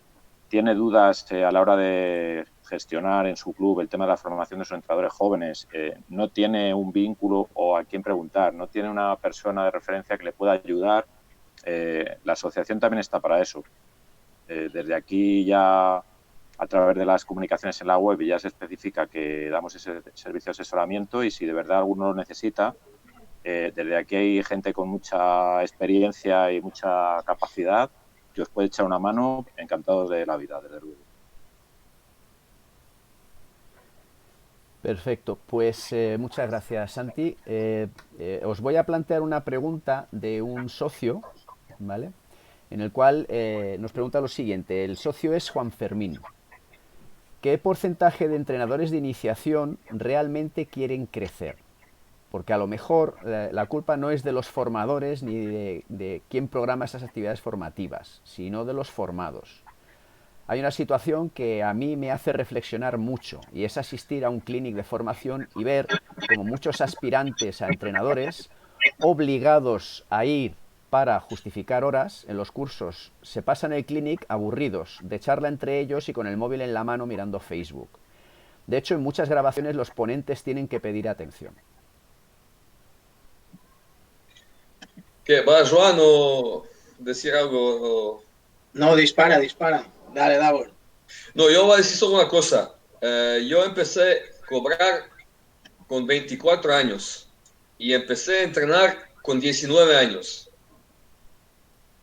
tiene dudas a la hora de gestionar en su club el tema de la formación de sus entrenadores jóvenes, no tiene un vínculo o a quién preguntar, no tiene una persona de referencia que le pueda ayudar, la asociación también está para eso. Desde aquí ya, a través de las comunicaciones en la web, ya se especifica que damos ese servicio de asesoramiento y si de verdad alguno lo necesita, desde aquí hay gente con mucha experiencia y mucha capacidad que os puede echar una mano, encantados de la vida, desde luego. Perfecto, pues muchas gracias, Santi. Os voy a plantear una pregunta de un socio, ¿vale? En el cual nos pregunta lo siguiente. El socio es Juan Fermín. ¿Qué porcentaje de entrenadores de iniciación realmente quieren crecer? Porque a lo mejor la culpa no es de los formadores ni de quién programa esas actividades formativas, sino de los formados. Hay una situación que a mí me hace reflexionar mucho y es asistir a un clinic de formación y ver como muchos aspirantes a entrenadores obligados a ir para justificar horas en los cursos se pasan el clinic aburridos de charla entre ellos y con el móvil en la mano mirando Facebook. De hecho, en muchas grabaciones los ponentes tienen que pedir atención. ¿Qué? ¿Va Joan o decir algo? No, dispara. Dale, Davor. No, yo voy a decir solo una cosa. Yo empecé a cobrar con 24 años y empecé a entrenar con 19 años.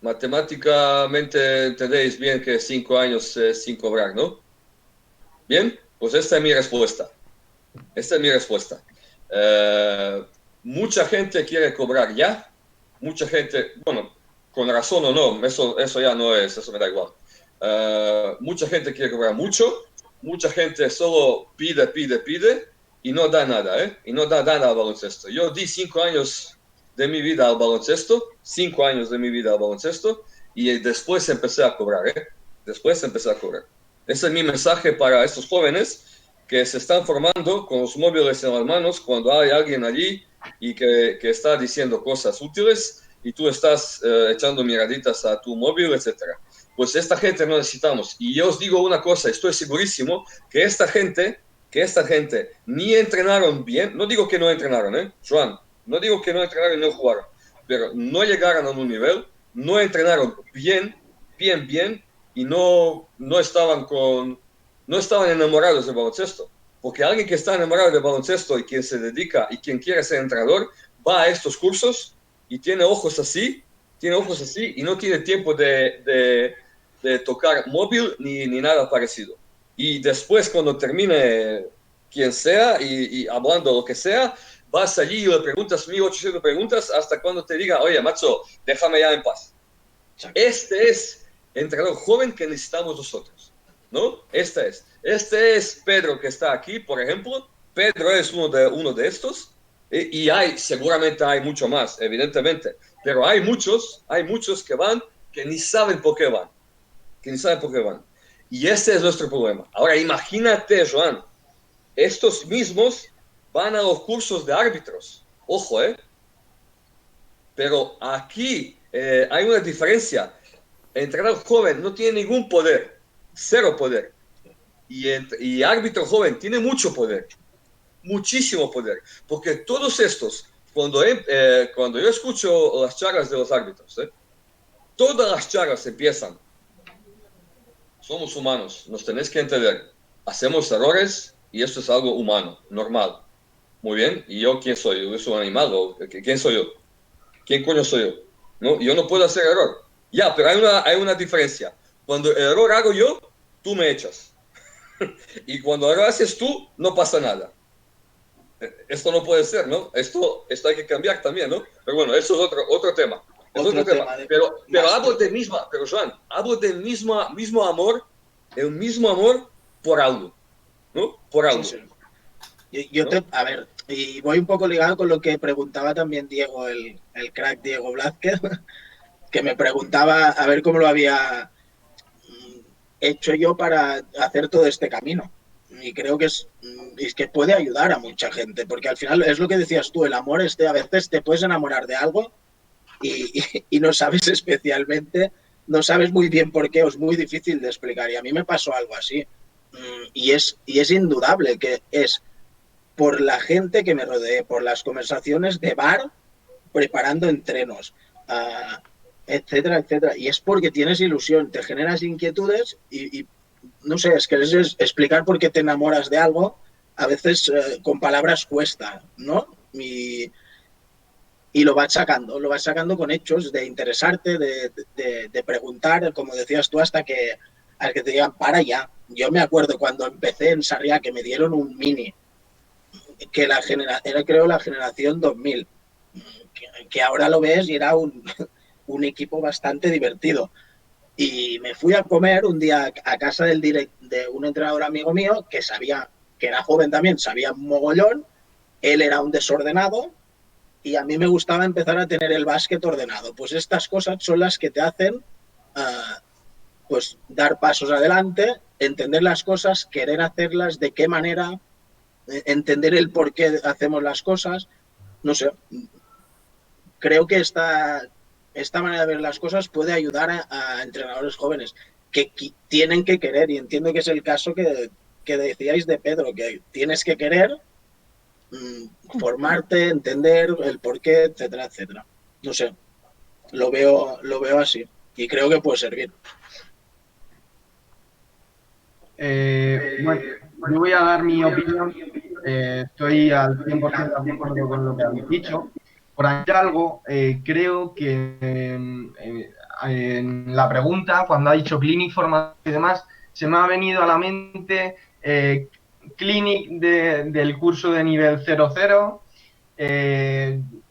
Matemáticamente entendéis bien que 5 años sin cobrar, ¿no? Bien, pues esta es mi respuesta. Esta es mi respuesta. Mucha gente quiere cobrar ya. Mucha gente, bueno, con razón o no, eso ya no es, eso me da igual. Mucha gente quiere cobrar mucho. Mucha gente solo pide y no da nada, ¿eh? Y no da nada al baloncesto. Yo di 5 años de mi vida al baloncesto, 5 años de mi vida al baloncesto, y después empecé a cobrar, ¿eh? Después empecé a cobrar. Ese es mi mensaje para estos jóvenes que se están formando con los móviles en las manos cuando hay alguien allí y que está diciendo cosas útiles y tú estás echando miraditas a tu móvil, etcétera. Pues esta gente no necesitamos. Y yo os digo una cosa, estoy segurísimo que esta gente ni entrenaron bien, no digo que no entrenaron, Joan, no digo que no entrenaron y no jugaron, pero no llegaron a un nivel, no entrenaron bien, y no estaban enamorados del baloncesto. Porque alguien que está enamorado del baloncesto y quien se dedica y quien quiere ser entrenador, va a estos cursos y tiene ojos así y no tiene tiempo de tocar móvil ni nada parecido. Y después, cuando termine quien sea y hablando lo que sea, vas allí y le preguntas 1800 preguntas hasta cuando te diga, oye, macho, déjame ya en paz. Este es el entrenador joven que necesitamos nosotros, ¿no? Este es Pedro que está aquí, por ejemplo. Pedro es uno de estos. Y seguramente hay mucho más, evidentemente. Pero hay muchos que van, que ni saben por qué van. Y ese es nuestro problema. Ahora, imagínate, Joan, estos mismos van a los cursos de árbitros. Ojo, Pero aquí hay una diferencia. El entrenador joven no tiene ningún poder, 0 poder. Y árbitro joven tiene mucho poder, muchísimo poder. Porque todos estos, cuando yo escucho las charlas de los árbitros, todas las charlas empiezan. Somos humanos, nos tenéis que entender. Hacemos errores y esto es algo humano, normal. Muy bien, ¿y yo quién soy? ¿Yo soy un animal? ¿Quién soy yo? ¿Quién coño soy yo? ¿No? Yo no puedo hacer error. Ya, pero hay una diferencia. Cuando el error hago yo, tú me echas. Y cuando el error haces tú, no pasa nada. Esto no puede ser, ¿no? Esto hay que cambiar también, ¿no? Pero bueno, eso es otro tema. Es otro tema. Pero hablo de misma, pero Joan, hablo del mismo amor, el mismo amor por algo, ¿no? Por algo. Sí, sí. A ver, y voy un poco ligado con lo que preguntaba también Diego, el crack Diego Blázquez, que me preguntaba a ver cómo lo había hecho yo para hacer todo este camino. Y creo que es que puede ayudar a mucha gente, porque al final es lo que decías tú, el amor a veces te puedes enamorar de algo y no sabes especialmente, no sabes muy bien por qué, o es muy difícil de explicar. Y a mí me pasó algo así. Y es indudable que es por la gente que me rodeé, por las conversaciones de bar, preparando entrenos, etcétera, etcétera. Y es porque tienes ilusión, te generas inquietudes y no sé, es que es explicar por qué te enamoras de algo, a veces con palabras cuesta, ¿no? Y lo vas sacando con hechos de interesarte, de preguntar, como decías tú, hasta que te digan, para ya. Yo me acuerdo cuando empecé en Sarriá que me dieron un mini, que era creo la generación 2000, que ahora lo ves y era un equipo bastante divertido. Y me fui a comer un día a casa de un entrenador amigo mío que sabía, que era joven también, sabía un mogollón, él era un desordenado y a mí me gustaba empezar a tener el básquet ordenado. Pues estas cosas son las que te hacen pues dar pasos adelante, entender las cosas, querer hacerlas, de qué manera, entender el por qué hacemos las cosas. No sé, creo que esta manera de ver las cosas puede ayudar a entrenadores jóvenes que tienen que querer, y entiendo que es el caso que decíais de Pedro, que tienes que querer formarte, entender el porqué, etcétera, etcétera. No sé, lo veo así y creo que puede servir. Bueno, yo voy a dar mi opinión. Estoy al 100% de acuerdo con lo que habéis dicho. Por añadir algo, creo que en la pregunta, cuando ha dicho Clinic, formación y demás, se me ha venido a la mente Clinic del curso de nivel 00,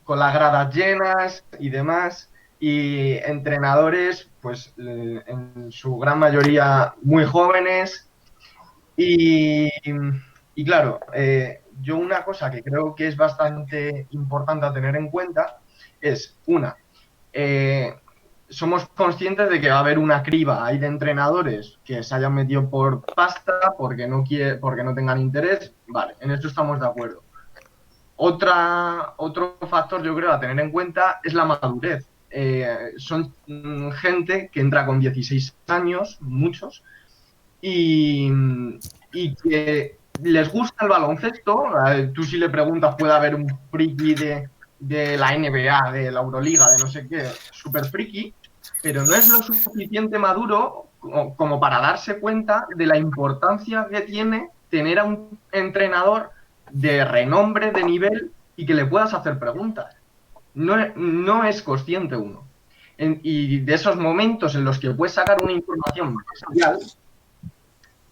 con las gradas llenas y demás, y entrenadores, pues en su gran mayoría muy jóvenes. Y claro, yo una cosa que creo que es bastante importante a tener en cuenta es, somos conscientes de que va a haber una criba ahí de entrenadores que se hayan metido por pasta, porque no tengan interés. Vale, en esto estamos de acuerdo. Otro factor, yo creo, a tener en cuenta es la madurez. Son gente que entra con 16 años, muchos, y que les gusta el baloncesto. Tú si le preguntas, puede haber un friki de la NBA, de la Euroliga, de no sé qué, súper friki, pero no es lo suficiente maduro como para darse cuenta de la importancia que tiene tener a un entrenador de renombre, de nivel, y que le puedas hacer preguntas. No es consciente uno. Y de esos momentos en los que puedes sacar una información bestial,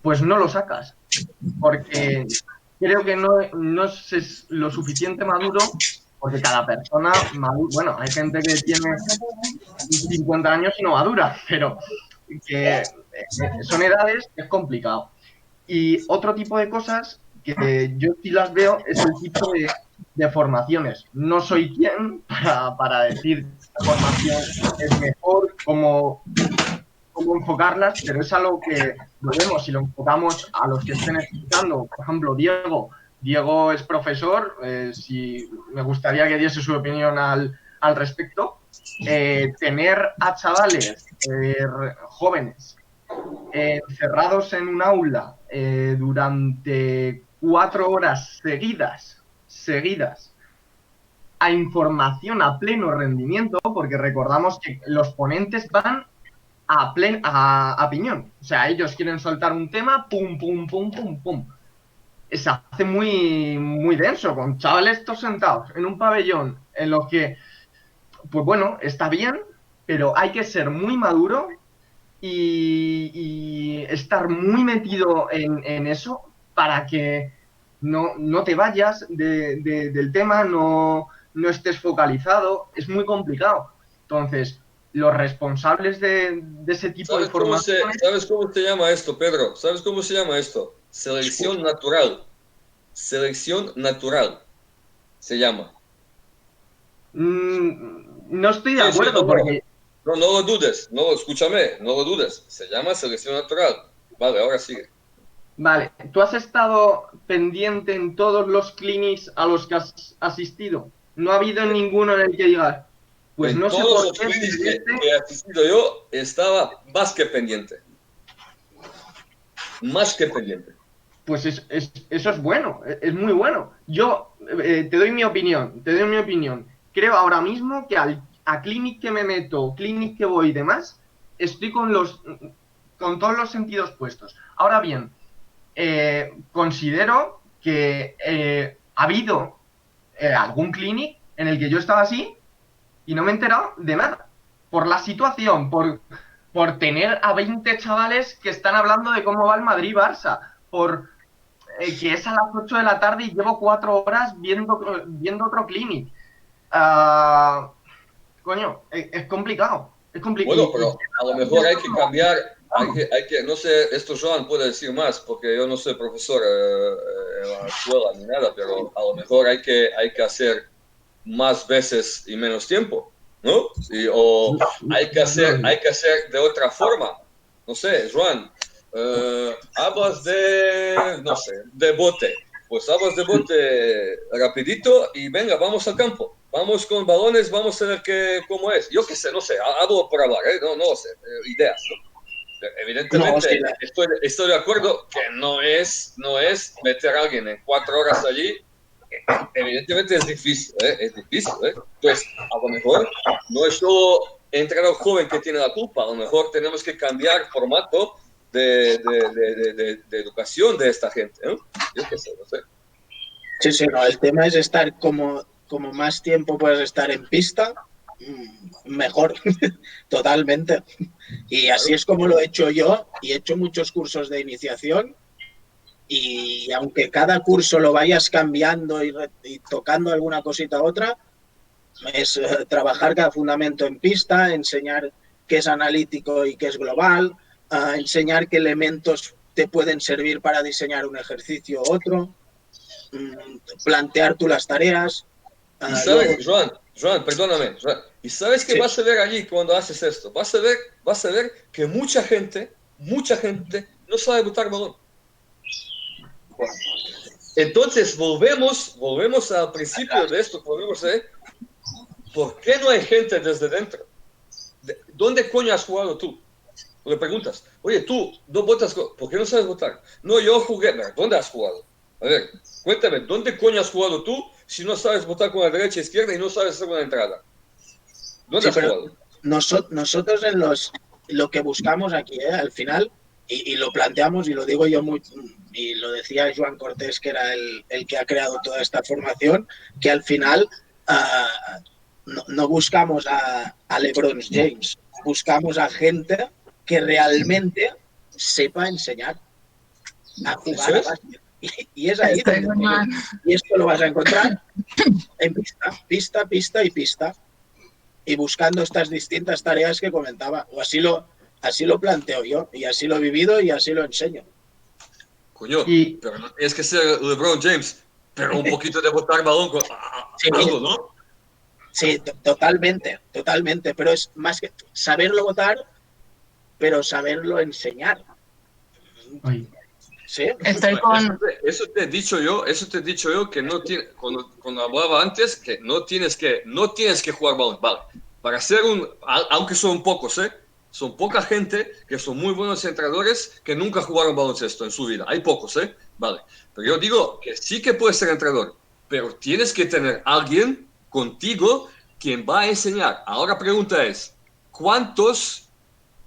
pues no lo sacas, porque creo que no es lo suficiente maduro, porque cada persona, bueno, hay gente que tiene 50 años y no madura, pero que son edades que es complicado. Y otro tipo de cosas que yo sí las veo es el tipo de formaciones. No soy quien para decir que la formación es mejor, cómo enfocarlas, pero es algo que lo vemos si lo enfocamos a los que estén escuchando. Por ejemplo, Diego es profesor, si me gustaría que diese su opinión al respecto. Tener a chavales jóvenes encerrados en un aula durante 4 horas seguidas a información a pleno rendimiento, porque recordamos que los ponentes van a piñón. O sea, ellos quieren soltar un tema, pum, pum, pum, pum, pum. Se hace muy, muy denso, con chavales todos sentados en un pabellón en los que, pues bueno, está bien, pero hay que ser muy maduro y estar muy metido en eso para que no te vayas del tema, no estés focalizado. Es muy complicado. Entonces, los responsables de ese tipo de formación... ¿Sabes cómo se llama esto, Pedro? ¿Sabes cómo se llama esto? Selección natural. Selección natural se llama. No estoy de acuerdo, porque... No lo dudes, escúchame, no lo dudes. Se llama selección natural. Vale, ahora sigue. Vale, ¿tú has estado pendiente en todos los clinics a los que has asistido? ¿No ha habido ninguno en el que digas, pues en no sé todos por qué... los clinics que he asistido yo, estaba más que pendiente. Más que pendiente. Pues eso es bueno, es muy bueno. Yo te doy mi opinión. Creo ahora mismo que a clinic que me meto, clinic que voy y demás, estoy con todos los sentidos puestos. Ahora bien, considero que ha habido algún clinic en el que yo estaba así y no me he enterado de nada. Por la situación, por tener a 20 chavales que están hablando de cómo va el Madrid-Barça, por que es a las 8 de la tarde y llevo 4 horas viendo otro clinic. Coño, es complicado. Bueno, pero a lo mejor hay que cambiar, hay que, no sé, esto Joan puede decir más, porque yo no soy profesor en la escuela ni nada, pero a lo mejor hay que hacer más veces y menos tiempo, ¿no? O hay que hacer de otra forma. No sé, Joan, hablas de, no sé, de bote. Pues hablas de bote rapidito y venga, vamos al campo. Vamos con balones, vamos a ver cómo es. Yo qué sé, no sé, hablo por hablar, no sé, ideas, ¿no? Evidentemente, estoy de acuerdo que no es meter a alguien en 4 horas allí. Evidentemente es difícil, es difícil, Pues a lo mejor no es solo el entrenador joven que tiene la culpa, a lo mejor tenemos que cambiar formato de educación de esta gente, ¿no? Yo qué sé, no sé. Sí, sí, no, el tema es estar como más tiempo puedes estar en pista, mejor, totalmente. Y así es como lo he hecho yo, y he hecho muchos cursos de iniciación, y aunque cada curso lo vayas cambiando y tocando alguna cosita a otra, es trabajar cada fundamento en pista, enseñar qué es analítico y qué es global, enseñar qué elementos te pueden servir para diseñar un ejercicio u otro, plantear tú las tareas. Y sabes, Joan, perdóname, Joan, y sabes que Sí. vas a ver allí cuando haces esto, vas a ver que mucha gente no sabe botar balón. Entonces volvemos al principio de esto, volvemos a ver, ¿por qué no hay gente desde dentro? ¿Dónde coño has jugado tú? Le preguntas, oye, tú no botas, ¿por qué no sabes botar? No, yo jugué, ¿dónde has jugado? A ver, cuéntame, ¿dónde coño has jugado tú si no sabes botar con la derecha e izquierda y no sabes hacer una entrada? ¿Dónde has jugado? Nosotros lo que buscamos aquí, al final, y lo planteamos, y lo digo yo y lo decía Joan Cortés, que era el que ha creado toda esta formación, que al final no buscamos a LeBron James, buscamos a gente que realmente sepa enseñar a jugar a básquet. Y es ahí donde y esto lo vas a encontrar en pista, pista y pista. Y buscando estas distintas tareas que comentaba. O así lo planteo yo, y así lo he vivido y así lo enseño. Coño, pero no tienes que ser LeBron James, pero un poquito de botar balón con sí, algo, ¿no? Sí, totalmente. Pero es más que saberlo botar, pero saberlo enseñar. Ay. Sí. Eso te he dicho yo que no tiene, cuando hablaba antes, que no tienes que jugar balón, vale. Para ser aunque son pocos, son poca gente que son muy buenos entrenadores que nunca jugaron baloncesto en su vida. Hay pocos, vale. Pero yo digo que sí que puedes ser entrenador, pero tienes que tener alguien contigo quien va a enseñar. Ahora pregunta es, ¿cuántos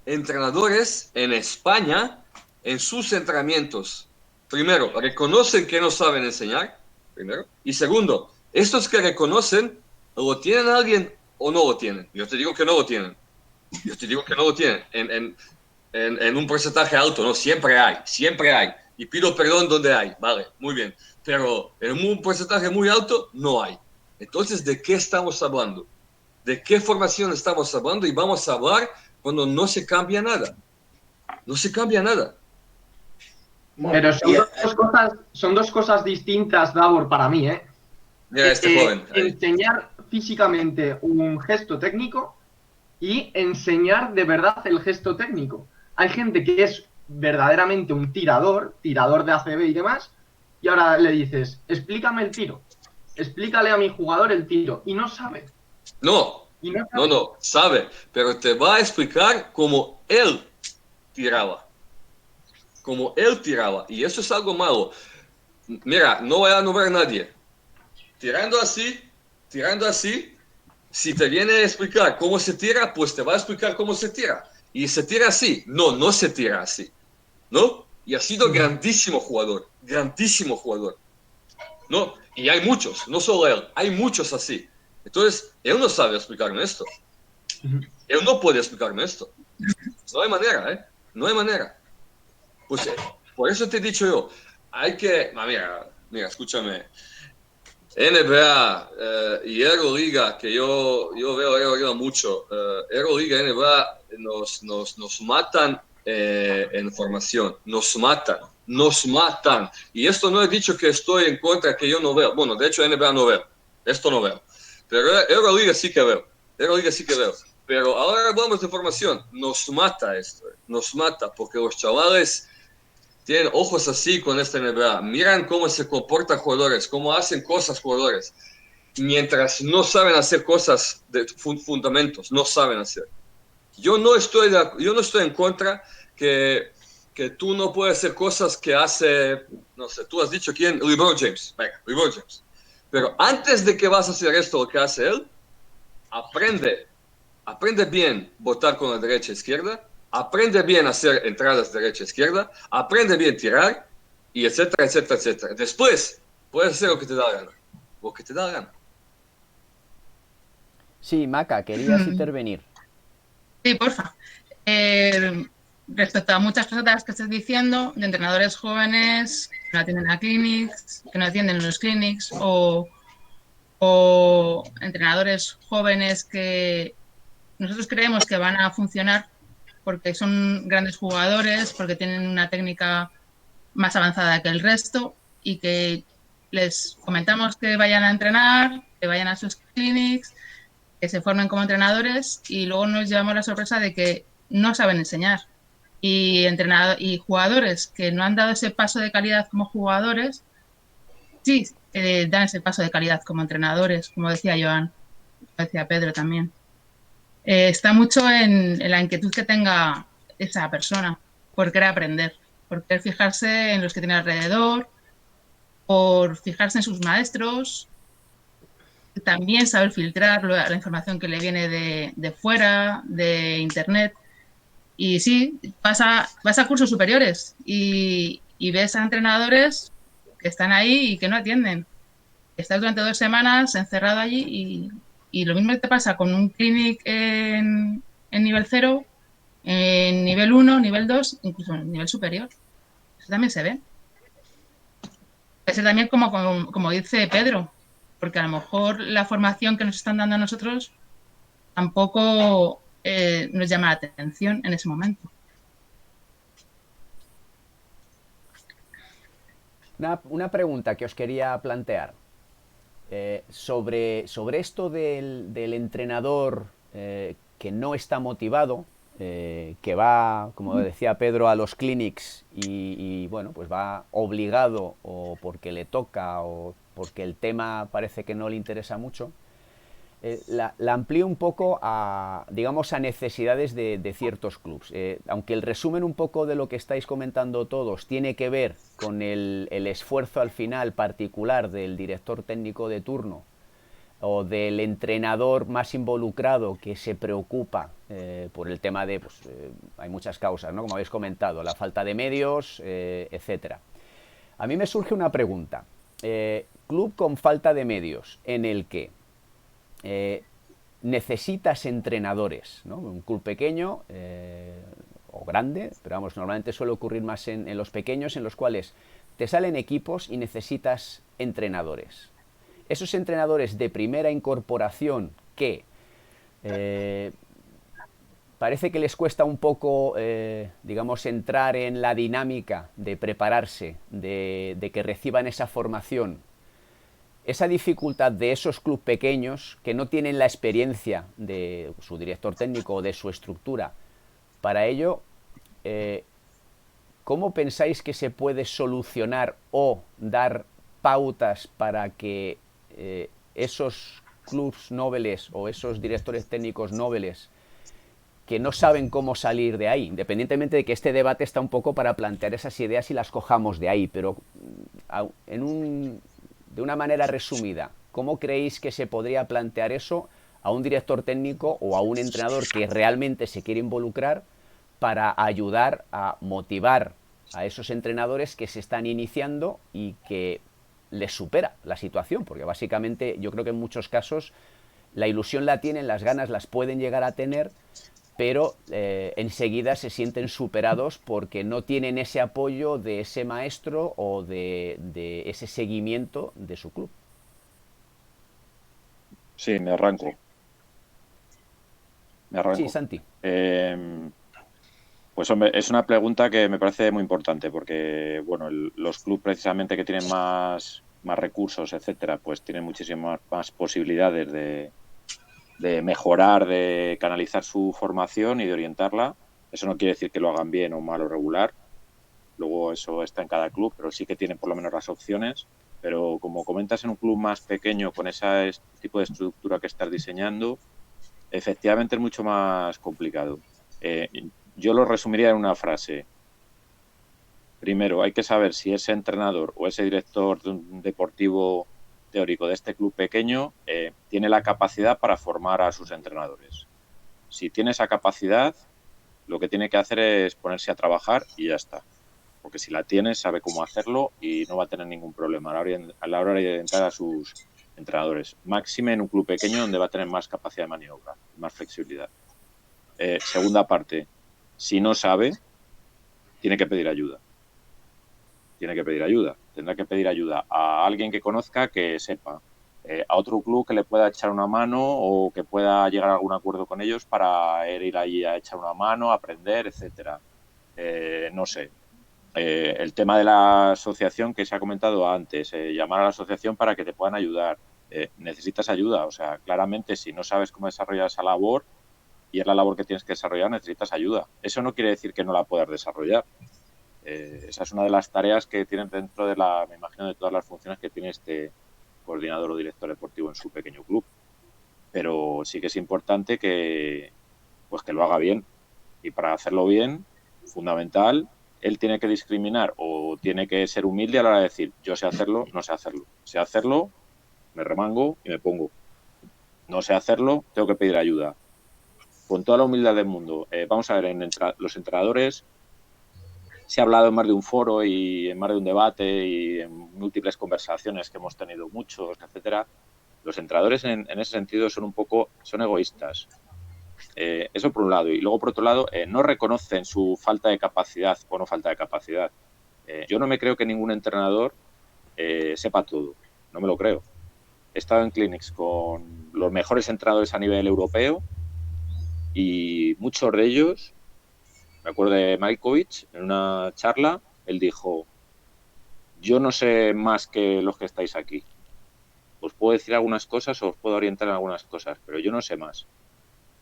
entrenadores en España en sus entrenamientos, primero, reconocen que no saben enseñar, primero, y segundo, estos que reconocen, ¿lo tienen alguien o no lo tienen? Yo te digo que no lo tienen. En un porcentaje alto, ¿no? Siempre hay. Y pido perdón donde hay, vale, muy bien. Pero en un porcentaje muy alto, no hay. Entonces, ¿de qué estamos hablando? ¿De qué formación estamos hablando? Y vamos a hablar cuando no se cambia nada. No se cambia nada. Pero son dos cosas distintas, Davor, para mí, ¿eh? Mira joven. Enseñar físicamente un gesto técnico y enseñar de verdad el gesto técnico. Hay gente que es verdaderamente un tirador de ACB y demás, y ahora le dices, explícame el tiro, explícale a mi jugador el tiro, y no sabe. No, sabe, pero te va a explicar cómo él tiraba. Y eso es algo malo. Mira, no voy a nombrar a nadie. Tirando así, si te viene a explicar cómo se tira, pues te va a explicar cómo se tira. Y se tira así. No se tira así. ¿No? Y ha sido grandísimo jugador. ¿No? Y hay muchos, no solo él, hay muchos así. Entonces, él no sabe explicarme esto. Él no puede explicarme esto. No hay manera, No hay manera. Pues por eso te he dicho yo, hay que... Mira, escúchame. NBA y Euroliga, que yo veo Euroliga mucho. Euroliga y NBA nos matan en formación. Nos matan. Y esto no he dicho que estoy en contra, que yo no veo. Bueno, de hecho NBA no veo. Esto no veo. Pero Euroliga sí que veo. Pero ahora hablamos de formación. Nos mata esto. Nos mata porque los chavales tienen ojos así con esta NBA. Miran cómo se comportan jugadores, cómo hacen cosas jugadores. Mientras no saben hacer cosas de fundamentos, no saben hacer. Yo no estoy en contra que tú no puedes hacer cosas que hace, no sé, tú has dicho quién, LeBron James. Venga, LeBron James. Pero antes de que vas a hacer esto, lo que hace él, aprende bien botar con la derecha e izquierda, aprende bien a hacer entradas derecha-izquierda, aprende bien tirar, y etcétera, etcétera, etcétera. Después, puedes hacer lo que te da la gana. Lo que te da la gana. Sí, Maca, querías intervenir. Sí, porfa. Respecto a muchas cosas de las que estás diciendo, de entrenadores jóvenes que no atienden a clinics, que no atienden en los clinics, o entrenadores jóvenes que nosotros creemos que van a funcionar porque son grandes jugadores, porque tienen una técnica más avanzada que el resto y que les comentamos que vayan a entrenar, que vayan a sus clinics, que se formen como entrenadores y luego nos llevamos la sorpresa de que no saben enseñar. Y jugadores que no han dado ese paso de calidad como jugadores, sí, dan ese paso de calidad como entrenadores, como decía Joan, como decía Pedro también. Está mucho en la inquietud que tenga esa persona por querer aprender, por querer fijarse en los que tiene alrededor, por fijarse en sus maestros, también saber filtrar la información que le viene de fuera, de internet. Y sí, vas a cursos superiores y ves a entrenadores que están ahí y que no atienden. Estás durante 2 semanas encerrado allí y lo mismo que te pasa con un clinic en nivel 0, en nivel 1, nivel 2, incluso en nivel superior. Eso también se ve. Puede ser también como dice Pedro, porque a lo mejor la formación que nos están dando a nosotros tampoco nos llama la atención en ese momento. Una pregunta que os quería plantear. Sobre esto del entrenador que no está motivado, que va, como decía Pedro, a los clinics y bueno, pues va obligado o porque le toca o porque el tema parece que no le interesa mucho, la amplío un poco a, digamos, a necesidades de ciertos clubs. Aunque el resumen un poco de lo que estáis comentando todos tiene que ver con el esfuerzo al final particular del director técnico de turno o del entrenador más involucrado que se preocupa por el tema de, pues, hay muchas causas, ¿no? Como habéis comentado, la falta de medios, etcétera. A mí me surge una pregunta. Club con falta de medios, en el que necesitas entrenadores, ¿no? Un club pequeño o grande, pero vamos, normalmente suele ocurrir más en los pequeños, en los cuales te salen equipos y necesitas entrenadores. Esos entrenadores de primera incorporación que parece que les cuesta un poco, digamos, entrar en la dinámica de prepararse, de que reciban esa formación. Esa dificultad de esos clubes pequeños que no tienen la experiencia de su director técnico o de su estructura, para ello, ¿cómo pensáis que se puede solucionar o dar pautas para que esos clubes nobles o esos directores técnicos nobles que no saben cómo salir de ahí, independientemente de que este debate está un poco para plantear esas ideas y las cojamos de ahí, pero de una manera resumida, ¿cómo creéis que se podría plantear eso a un director técnico o a un entrenador que realmente se quiere involucrar para ayudar a motivar a esos entrenadores que se están iniciando y que les supera la situación? Porque básicamente yo creo que en muchos casos la ilusión la tienen, las ganas las pueden llegar a tener, pero enseguida se sienten superados porque no tienen ese apoyo de ese maestro o de ese seguimiento de su club. Sí, me arranco. Sí, Santi. Pues hombre, es una pregunta que me parece muy importante porque, bueno, los clubes precisamente que tienen más recursos, etcétera, pues tienen muchísimas más posibilidades de mejorar, de canalizar su formación y de orientarla. Eso no quiere decir que lo hagan bien o mal o regular. Luego eso está en cada club, pero sí que tienen por lo menos las opciones. Pero como comentas, en un club más pequeño con ese tipo de estructura que estás diseñando, efectivamente es mucho más complicado. Yo lo resumiría en una frase. Primero, hay que saber si ese entrenador o ese director deportivo teórico de este club pequeño tiene la capacidad para formar a sus entrenadores. Si tiene esa capacidad, lo que tiene que hacer es ponerse a trabajar y ya está. Porque si la tiene, sabe cómo hacerlo y no va a tener ningún problema a la hora de entrar a sus entrenadores. Máxime en un club pequeño donde va a tener más capacidad de maniobra, más flexibilidad. Segunda parte, si no sabe, tiene que pedir ayuda. Tendrá que pedir ayuda a alguien que conozca, que sepa, a otro club que le pueda echar una mano o que pueda llegar a algún acuerdo con ellos para ir allí a echar una mano, aprender, etcétera. No sé. El tema de la asociación que se ha comentado antes, llamar a la asociación para que te puedan ayudar. Necesitas ayuda, o sea, claramente si no sabes cómo desarrollar esa labor y es la labor que tienes que desarrollar, necesitas ayuda. Eso no quiere decir que no la puedas desarrollar. Esa es una de las tareas que tienen dentro de me imagino, de todas las funciones que tiene este coordinador o director deportivo en su pequeño club. Pero sí que es importante que lo haga bien. Y para hacerlo bien, fundamental, él tiene que discriminar o tiene que ser humilde a la hora de decir, yo sé hacerlo, no sé hacerlo. Sé hacerlo, me remango y me pongo. No sé hacerlo, tengo que pedir ayuda. Con toda la humildad del mundo. Vamos a ver, los entrenadores, se ha hablado en más de un foro y en más de un debate y en múltiples conversaciones que hemos tenido muchos, etcétera. Los entrenadores en ese sentido son egoístas. Eso por un lado. Y luego, por otro lado, no reconocen su falta de capacidad o no falta de capacidad. Yo no me creo que ningún entrenador sepa todo. No me lo creo. He estado en clinics con los mejores entrenadores a nivel europeo y muchos de ellos, me acuerdo de Majkovic, en una charla, él dijo, yo no sé más que los que estáis aquí. Os puedo decir algunas cosas o os puedo orientar en algunas cosas, pero yo no sé más.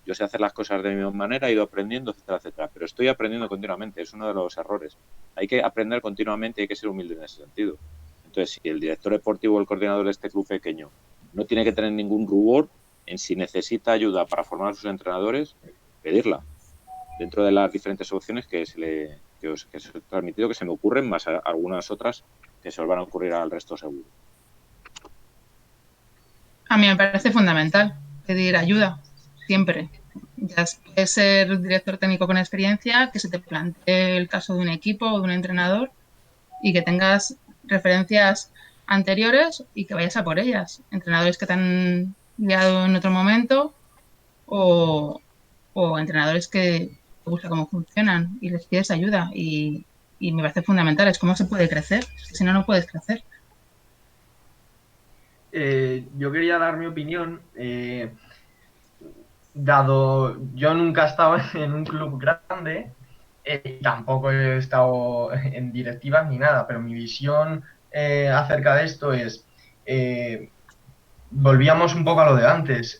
Yo sé hacer las cosas de mi manera, he ido aprendiendo, etcétera, etcétera. Pero estoy aprendiendo continuamente, es uno de los errores. Hay que aprender continuamente y hay que ser humilde en ese sentido. Entonces, si el director deportivo o el coordinador de este club pequeño no tiene que tener ningún rubor en si necesita ayuda para formar a sus entrenadores, pedirla. Dentro de las diferentes opciones que os he transmitido, que se me ocurren, más algunas otras que se os van a ocurrir al resto seguro. A mí me parece fundamental pedir ayuda, siempre. Ya puedes ser director técnico con experiencia, que se te plantee el caso de un equipo o de un entrenador y que tengas referencias anteriores y que vayas a por ellas. Entrenadores que te han guiado en otro momento o entrenadores que te gusta cómo funcionan y les pides ayuda y me parece fundamental. Es cómo se puede crecer. Si no, no puedes crecer. Yo quería dar mi opinión. Dado yo nunca he estado en un club grande, tampoco he estado en directivas ni nada, pero mi visión acerca de esto es, volvíamos un poco a lo de antes.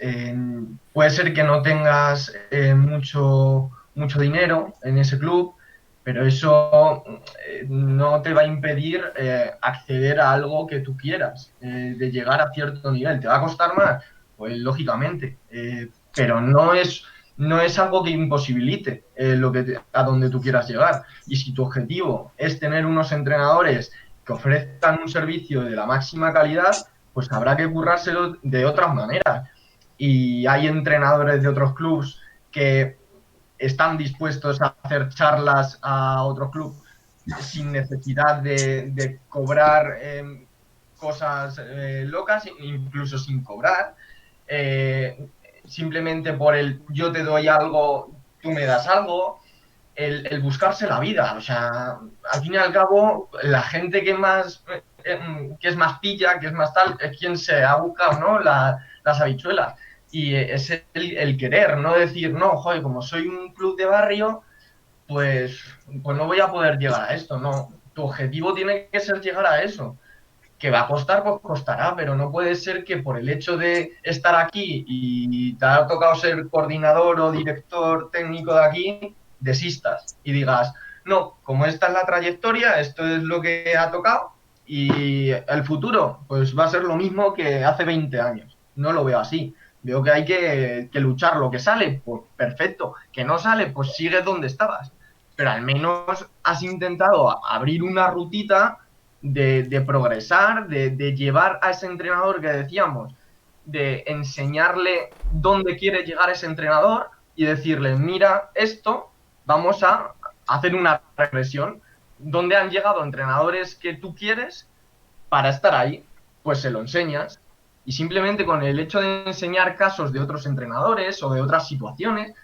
Puede ser que no tengas mucho dinero en ese club, pero eso no te va a impedir acceder a algo que tú quieras, de llegar a cierto nivel. ¿Te va a costar más? Pues lógicamente, pero no es algo que imposibilite a donde tú quieras llegar. Y si tu objetivo es tener unos entrenadores que ofrezcan un servicio de la máxima calidad, pues habrá que currárselo de otras maneras. Y hay entrenadores de otros clubs que están dispuestos a hacer charlas a otro club sin necesidad de cobrar cosas locas, incluso sin cobrar, simplemente por el yo te doy algo, tú me das algo, el buscarse la vida. O sea, al fin y al cabo, la gente que es más pilla, que es más tal, es quien se ha buscado, ¿no?, las habichuelas. Y es el querer, no decir, no, joder, como soy un club de barrio, pues no voy a poder llegar a esto. No, tu objetivo tiene que ser llegar a eso. Que va a costar, pues costará, pero no puede ser que por el hecho de estar aquí y te ha tocado ser coordinador o director técnico de aquí, desistas y digas, no, como esta es la trayectoria, esto es lo que ha tocado y el futuro, pues va a ser lo mismo que hace 20 años. No lo veo así. Veo que hay que luchar. Lo que sale, pues perfecto. Que no sale, pues sigue donde estabas. Pero al menos has intentado abrir una rutita de progresar, de llevar a ese entrenador que decíamos, de enseñarle dónde quiere llegar ese entrenador y decirle, mira esto, vamos a hacer una regresión donde han llegado entrenadores que tú quieres para estar ahí, pues se lo enseñas. Y simplemente con el hecho de enseñar casos de otros entrenadores o de otras situaciones,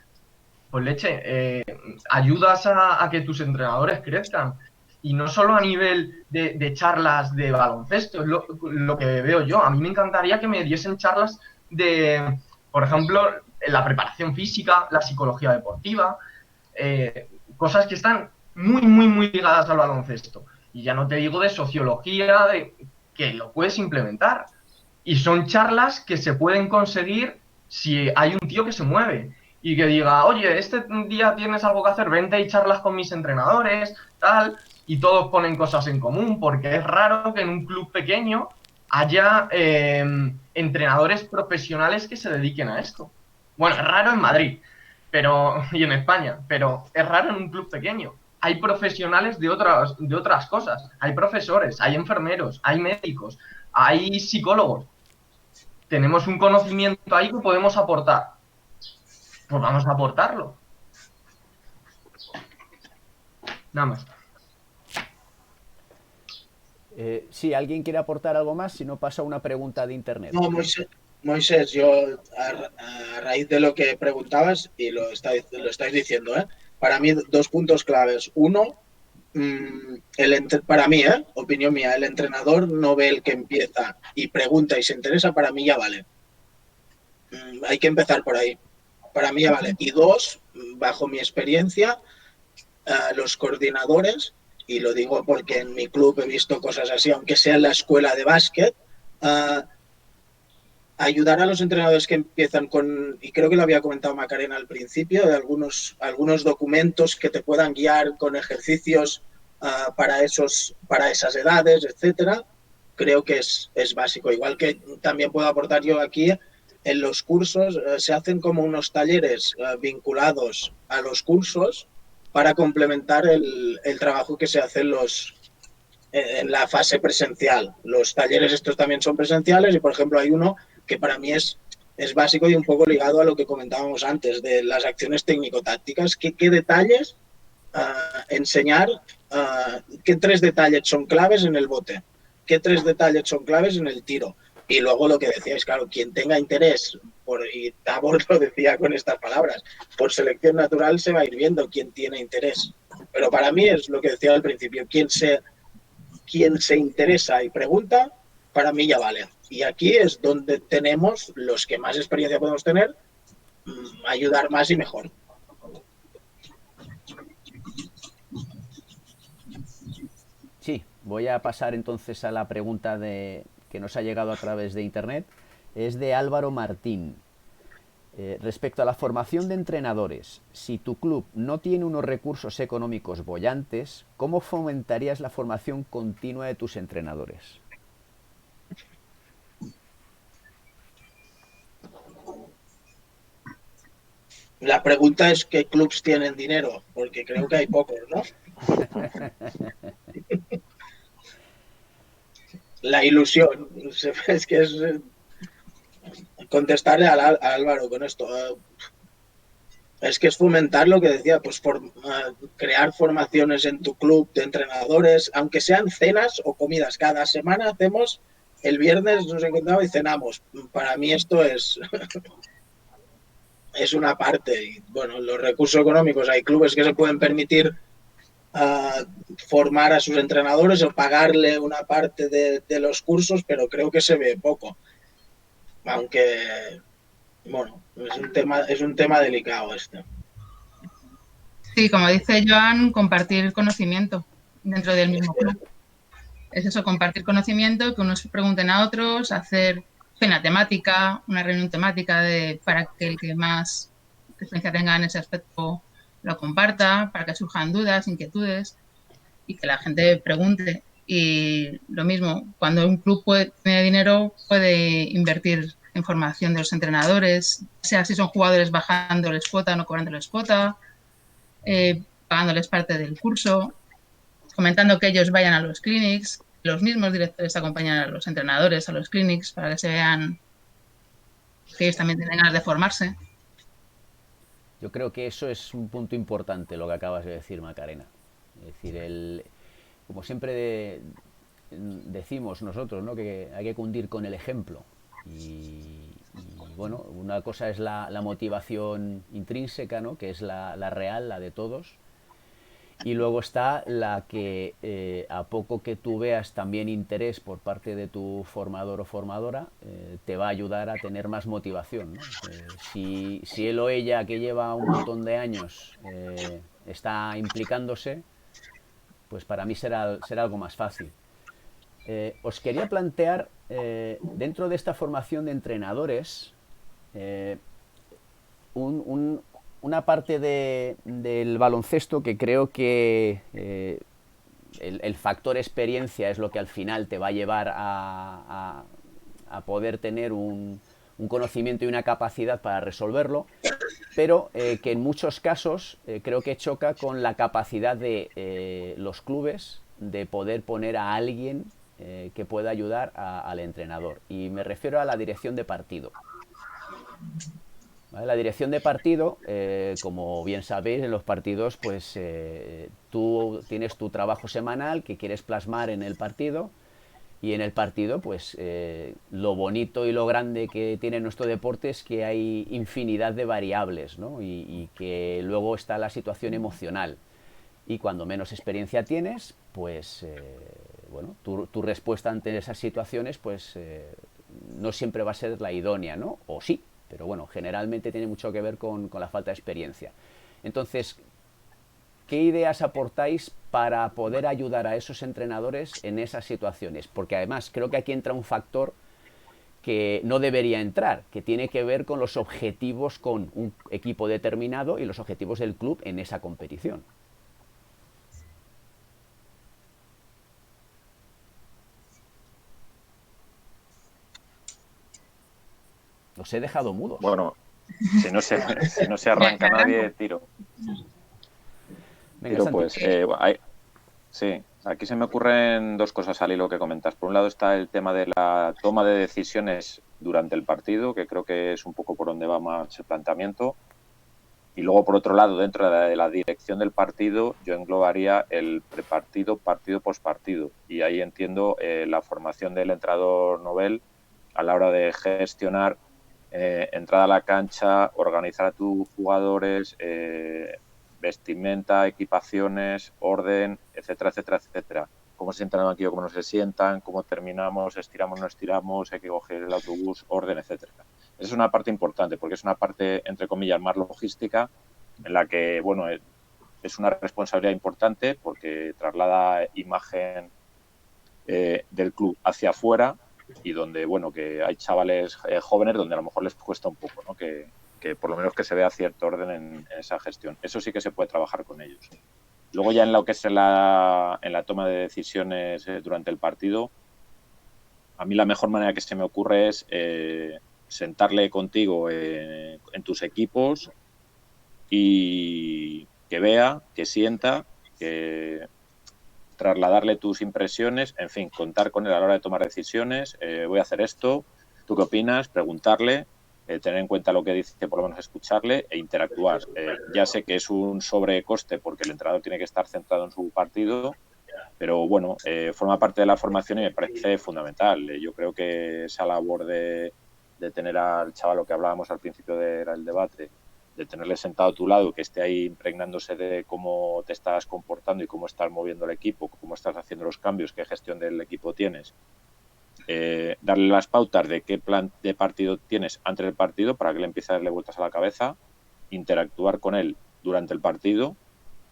pues leche, ayudas a que tus entrenadores crezcan. Y no solo a nivel de charlas de baloncesto, es lo que veo yo. A mí me encantaría que me diesen charlas de, por ejemplo, la preparación física, la psicología deportiva, cosas que están muy, muy, muy ligadas al baloncesto. Y ya no te digo de sociología, que lo puedes implementar. Y son charlas que se pueden conseguir si hay un tío que se mueve y que diga, oye, este día tienes algo que hacer, vente y charlas con mis entrenadores, tal, y todos ponen cosas en común, porque es raro que en un club pequeño haya entrenadores profesionales que se dediquen a esto. Bueno, es raro en Madrid y en España, pero es raro en un club pequeño. Hay profesionales de otras cosas, hay profesores, hay enfermeros, hay médicos, hay psicólogos. Tenemos un conocimiento ahí que podemos aportar. Pues vamos a aportarlo. Nada más. Sí, ¿alguien quiere aportar algo más? Si no, pasa una pregunta de internet. No, Moisés, yo a raíz de lo que preguntabas, y lo estáis diciendo, para mí 2 puntos claves. Uno, para mí, opinión mía, el entrenador no ve el que empieza y pregunta y se interesa, para mí ya vale. Hay que empezar por ahí. Para mí ya vale. Y 2, bajo mi experiencia, los coordinadores, y lo digo porque en mi club he visto cosas así, aunque sea en la escuela de básquet, ayudar a los entrenadores que empiezan con, y creo que lo había comentado Macarena al principio, de algunos documentos que te puedan guiar con ejercicios para esas edades, etcétera. Creo que es básico. Igual que también puedo aportar yo aquí, en los cursos se hacen como unos talleres vinculados a los cursos para complementar el trabajo que se hace en la fase presencial. Los talleres estos también son presenciales y, por ejemplo, hay uno que para mí es básico y un poco ligado a lo que comentábamos antes de las acciones técnico-tácticas. ¿Qué detalles enseñar? ¿Qué 3 detalles son claves en el bote? ¿Qué 3 detalles son claves en el tiro? Y luego lo que decíais, claro, quien tenga interés, y Tabor lo decía con estas palabras, por selección natural se va a ir viendo quién tiene interés. Pero para mí es lo que decía al principio, quien se interesa y pregunta, para mí ya vale. Y aquí es donde tenemos, los que más experiencia podemos tener, ayudar más y mejor. Sí, voy a pasar entonces a la pregunta que nos ha llegado a través de internet. Es de Álvaro Martín. Respecto a la formación de entrenadores, si tu club no tiene unos recursos económicos bollantes, ¿cómo fomentarías la formación continua de tus entrenadores? La pregunta es ¿qué clubs tienen dinero? Porque creo que hay pocos, ¿no? La ilusión. Es que es contestarle a Álvaro con esto. Es que es fomentar lo que decía, pues crear formaciones en tu club de entrenadores, aunque sean cenas o comidas. Cada semana hacemos, el viernes nos encontramos y cenamos. Para mí esto es una parte. Y bueno, los recursos económicos, hay clubes que se pueden permitir formar a sus entrenadores o pagarle una parte de los cursos, pero creo que se ve poco. Aunque, bueno, es un tema delicado este. Sí, como dice Joan, compartir conocimiento dentro del mismo club. Es eso, compartir conocimiento, que unos pregunten a otros, hacer cena temática, una reunión temática para que el que más experiencia tenga en ese aspecto lo comparta, para que surjan dudas, inquietudes y que la gente pregunte. Y lo mismo, cuando un club tiene dinero, puede invertir en formación de los entrenadores, sea si son jugadores bajándoles cuota o no cobrándoles cuota, pagándoles parte del curso, comentando que ellos vayan a los clinics, los mismos directores acompañan a los entrenadores a los clinics para que se vean que ellos también tienen ganas de formarse. Yo creo que eso es un punto importante, lo que acabas de decir, Macarena. Es decir, como siempre decimos nosotros, ¿no?, que hay que cundir con el ejemplo. Y bueno, una cosa es la motivación intrínseca, ¿no?, que es la real, la de todos. Y luego está la que a poco que tú veas también interés por parte de tu formador o formadora, te va a ayudar a tener más motivación, ¿no? Si él o ella, que lleva un montón de años, está implicándose, pues para mí será algo más fácil. Os quería plantear, dentro de esta formación de entrenadores, una parte del baloncesto que creo que el factor experiencia es lo que al final te va a llevar a poder tener un conocimiento y una capacidad para resolverlo, pero que en muchos casos creo que choca con la capacidad de los clubes de poder poner a alguien que pueda ayudar al entrenador. Y me refiero a la dirección de partido. ¿Vale? La dirección de partido, como bien sabéis, en los partidos, pues tú tienes tu trabajo semanal que quieres plasmar en el partido, y en el partido, pues lo bonito y lo grande que tiene nuestro deporte es que hay infinidad de variables, ¿no? Y que luego está la situación emocional. Y cuando menos experiencia tienes, pues bueno, tu respuesta ante esas situaciones, pues no siempre va a ser la idónea, ¿no? O sí, pero bueno, generalmente tiene mucho que ver con la falta de experiencia. Entonces, ¿qué ideas aportáis para poder ayudar a esos entrenadores en esas situaciones? Porque además creo que aquí entra un factor que no debería entrar, que tiene que ver con los objetivos con un equipo determinado y los objetivos del club en esa competición. Los he dejado mudos. Bueno, si no se arranca nadie, tiro. Venga, Santi. Pues, sí, aquí se me ocurren dos cosas al hilo que comentas. Por un lado está el tema de la toma de decisiones durante el partido, que creo que es un poco por donde va más el planteamiento. Y luego, por otro lado, dentro de la dirección del partido, yo englobaría el prepartido, partido, postpartido. Y ahí entiendo la formación del entrenador novel a la hora de gestionar entrada a la cancha, organizar a tus jugadores, vestimenta, equipaciones, orden, etcétera, etcétera, etcétera. Cómo se sientan en el banquillo, cómo no se sientan, cómo terminamos, estiramos, no estiramos, hay que coger el autobús, orden, etcétera. Esa es una parte importante, porque es una parte, entre comillas, más logística, en la que, bueno, es una responsabilidad importante porque traslada imagen del club hacia afuera, y donde, bueno, que hay chavales jóvenes donde a lo mejor les cuesta un poco, ¿no? Que por lo menos que se vea cierto orden en esa gestión. Eso sí que se puede trabajar con ellos. Luego ya en lo que es en la toma de decisiones durante el partido, a mí la mejor manera que se me ocurre es sentarle contigo en tus equipos y que vea, que sienta, que trasladarle tus impresiones, en fin, contar con él a la hora de tomar decisiones. Voy a hacer esto, ¿tú qué opinas? Preguntarle, tener en cuenta lo que dice, por lo menos escucharle e interactuar. Ya sé que es un sobrecoste porque el entrenador tiene que estar centrado en su partido, pero bueno, forma parte de la formación y me parece fundamental. Yo creo que esa labor de tener al chaval, lo que hablábamos al principio del debate, de tenerle sentado a tu lado, que esté ahí impregnándose de cómo te estás comportando y cómo estás moviendo el equipo, cómo estás haciendo los cambios, qué gestión del equipo tienes, darle las pautas de qué plan de partido tienes antes del partido para que le empiece a darle vueltas a la cabeza, interactuar con él durante el partido,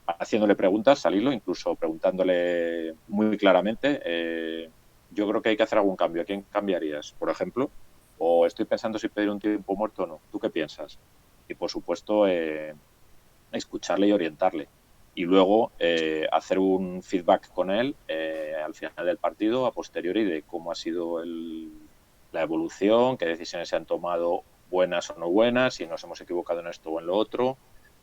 haciéndole preguntas, salirlo, incluso preguntándole muy claramente. Yo creo que hay que hacer algún cambio. ¿A quién cambiarías, por ejemplo? O estoy pensando si pedir un tiempo muerto o no. ¿Tú qué piensas? Y, por supuesto, escucharle y orientarle. Y luego hacer un feedback con él al final del partido, a posteriori, de cómo ha sido la evolución, qué decisiones se han tomado, buenas o no buenas, si nos hemos equivocado en esto o en lo otro.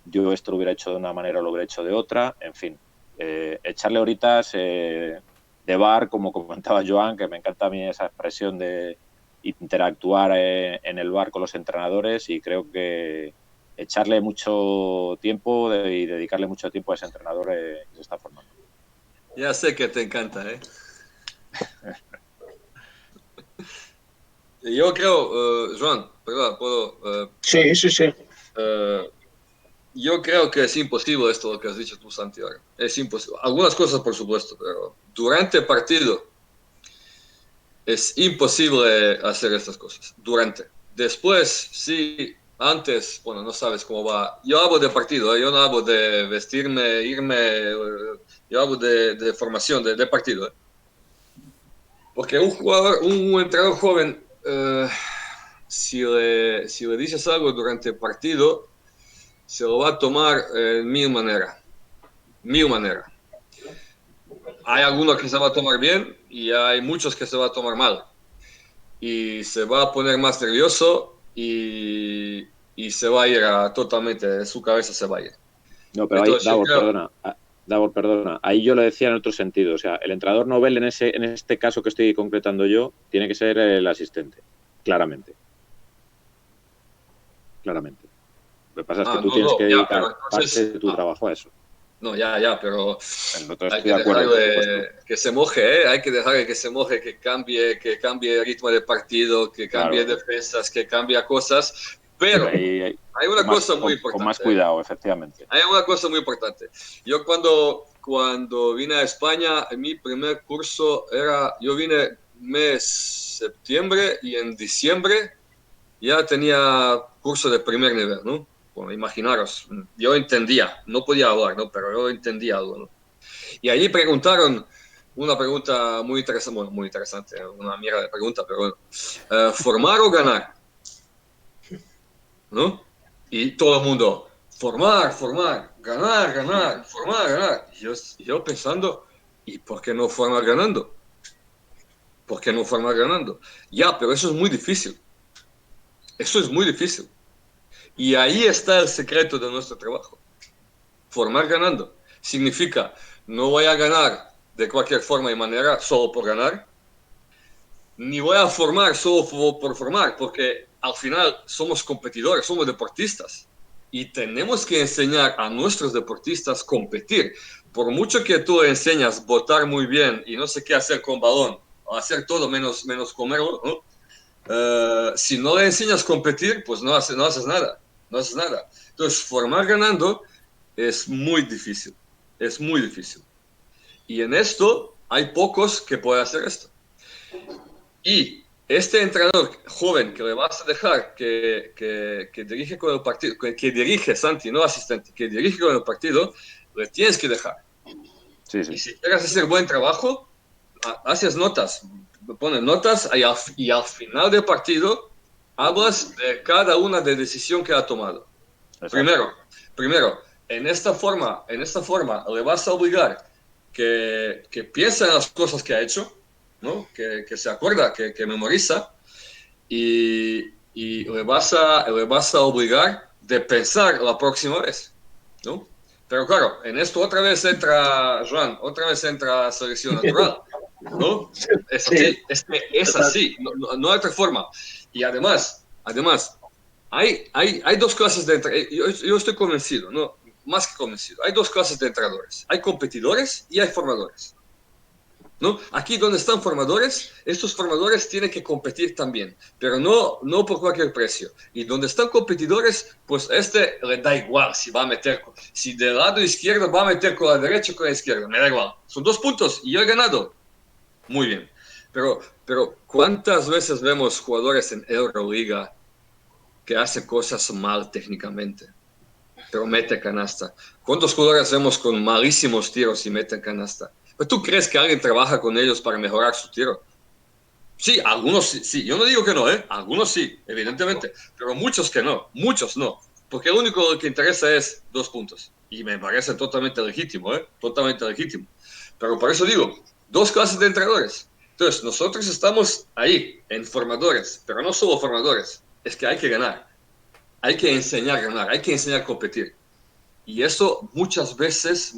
Yo esto lo hubiera hecho de una manera o lo hubiera hecho de otra. En fin, echarle horitas de bar, como comentaba Joan, que me encanta a mí esa expresión de interactuar en el bar con los entrenadores, y creo que echarle mucho tiempo y dedicarle mucho tiempo a ese entrenador que se está formando. Ya sé que te encanta, ¿eh? Yo creo, Joan, perdón, puedo... Sí. Yo creo que es imposible esto lo que has dicho tú, Santiago. Es imposible. Algunas cosas, por supuesto, pero durante el partido es imposible hacer estas cosas. Durante. Después, sí, antes, bueno, no sabes cómo va. Yo hablo de partido, yo no hablo de vestirme, irme. Yo hablo de formación, de partido. Porque un jugador, un entrenador joven, si le dices algo durante el partido, se lo va a tomar mil maneras. Mil maneras. Hay algunos que se va a tomar bien y hay muchos que se va a tomar mal. Y se va a poner más nervioso y se va a ir totalmente, su cabeza se va a ir. No, pero entonces, ahí, Davor, perdona. Ahí yo lo decía en otro sentido. O sea, el entrenador novel en este caso que estoy concretando yo tiene que ser el asistente. Claramente. Claramente. Lo que pasa es que tú tienes que dedicar parte de tu trabajo a eso. No, ya, pero hay que dejar que se moje, ¿eh? Hay que dejar que se moje, que cambie el ritmo del partido, que cambie defensas, que cambie cosas. Pero hay una cosa muy importante. Con más cuidado, efectivamente. Hay una cosa muy importante. Yo cuando vine a España, en mi primer curso yo vine mes septiembre y en diciembre ya tenía curso de primer nivel, ¿no? Bueno, imaginaros, yo entendía, no podía hablar, ¿no? Pero yo entendía algo, ¿no? Y allí preguntaron una pregunta muy interesante, bueno, muy interesante, una mierda de pregunta, pero bueno, ¿formar o ganar? ¿No? Y todo el mundo, formar, ganar, formar, ganar. Y yo pensando, ¿y por qué no formar ganando? ¿Por qué no formar ganando? Ya, pero eso es muy difícil. Eso es muy difícil. Y ahí está el secreto de nuestro trabajo. Formar ganando. Significa, no voy a ganar de cualquier forma y manera solo por ganar, ni voy a formar solo por formar, porque al final somos competidores, somos deportistas. Y tenemos que enseñar a nuestros deportistas competir. Por mucho que tú enseñas botar muy bien y no sé qué hacer con balón, o hacer todo menos comerlo, ¿no? Si no le enseñas a competir, pues no haces nada. No haces nada. Entonces, formar ganando es muy difícil. Es muy difícil. Y en esto hay pocos que pueden hacer esto. Y este entrenador joven que le vas a dejar que dirige con el partido, que dirige, Santi, no asistente, que dirige con el partido, le tienes que dejar. Sí. Y si quieres hacer buen trabajo, haces notas, pones notas y al final del partido hablas de cada una de decisión que ha tomado. Primero, en esta forma le vas a obligar que piense en las cosas que ha hecho, ¿no? Que se acuerda, que memoriza, y le vas a obligar de pensar la próxima vez, ¿no? Pero claro, en esto otra vez entra Joan, otra vez entra selección natural, ¿no? Es así, es así, no hay otra forma. Y además, hay dos clases de entrenadores. Yo estoy convencido, ¿no? Más que convencido. Hay dos clases de entrenadores. Hay competidores y hay formadores, ¿no? Aquí donde están formadores, estos formadores tienen que competir también, pero no por cualquier precio. Y donde están competidores, pues le da igual si va a meter, si del lado izquierdo va a meter con la derecha o con la izquierda, me da igual. Son 2 puntos y yo he ganado. Muy bien. Pero ¿cuántas veces vemos jugadores en Euroliga que hacen cosas mal técnicamente, pero mete canasta? ¿Cuántos jugadores vemos con malísimos tiros y meten canasta? ¿Pero tú crees que alguien trabaja con ellos para mejorar su tiro? Sí, algunos sí. Yo no digo que no, ¿eh? Algunos sí, evidentemente, pero muchos que no, muchos no. Porque lo único que interesa es 2 puntos. Y me parece totalmente legítimo, ¿eh? Totalmente legítimo. Pero por eso digo, 2 clases de entrenadores. Entonces, nosotros estamos ahí, en formadores, pero no solo formadores. Es que hay que ganar. Hay que enseñar a ganar, hay que enseñar a competir. Y eso muchas veces,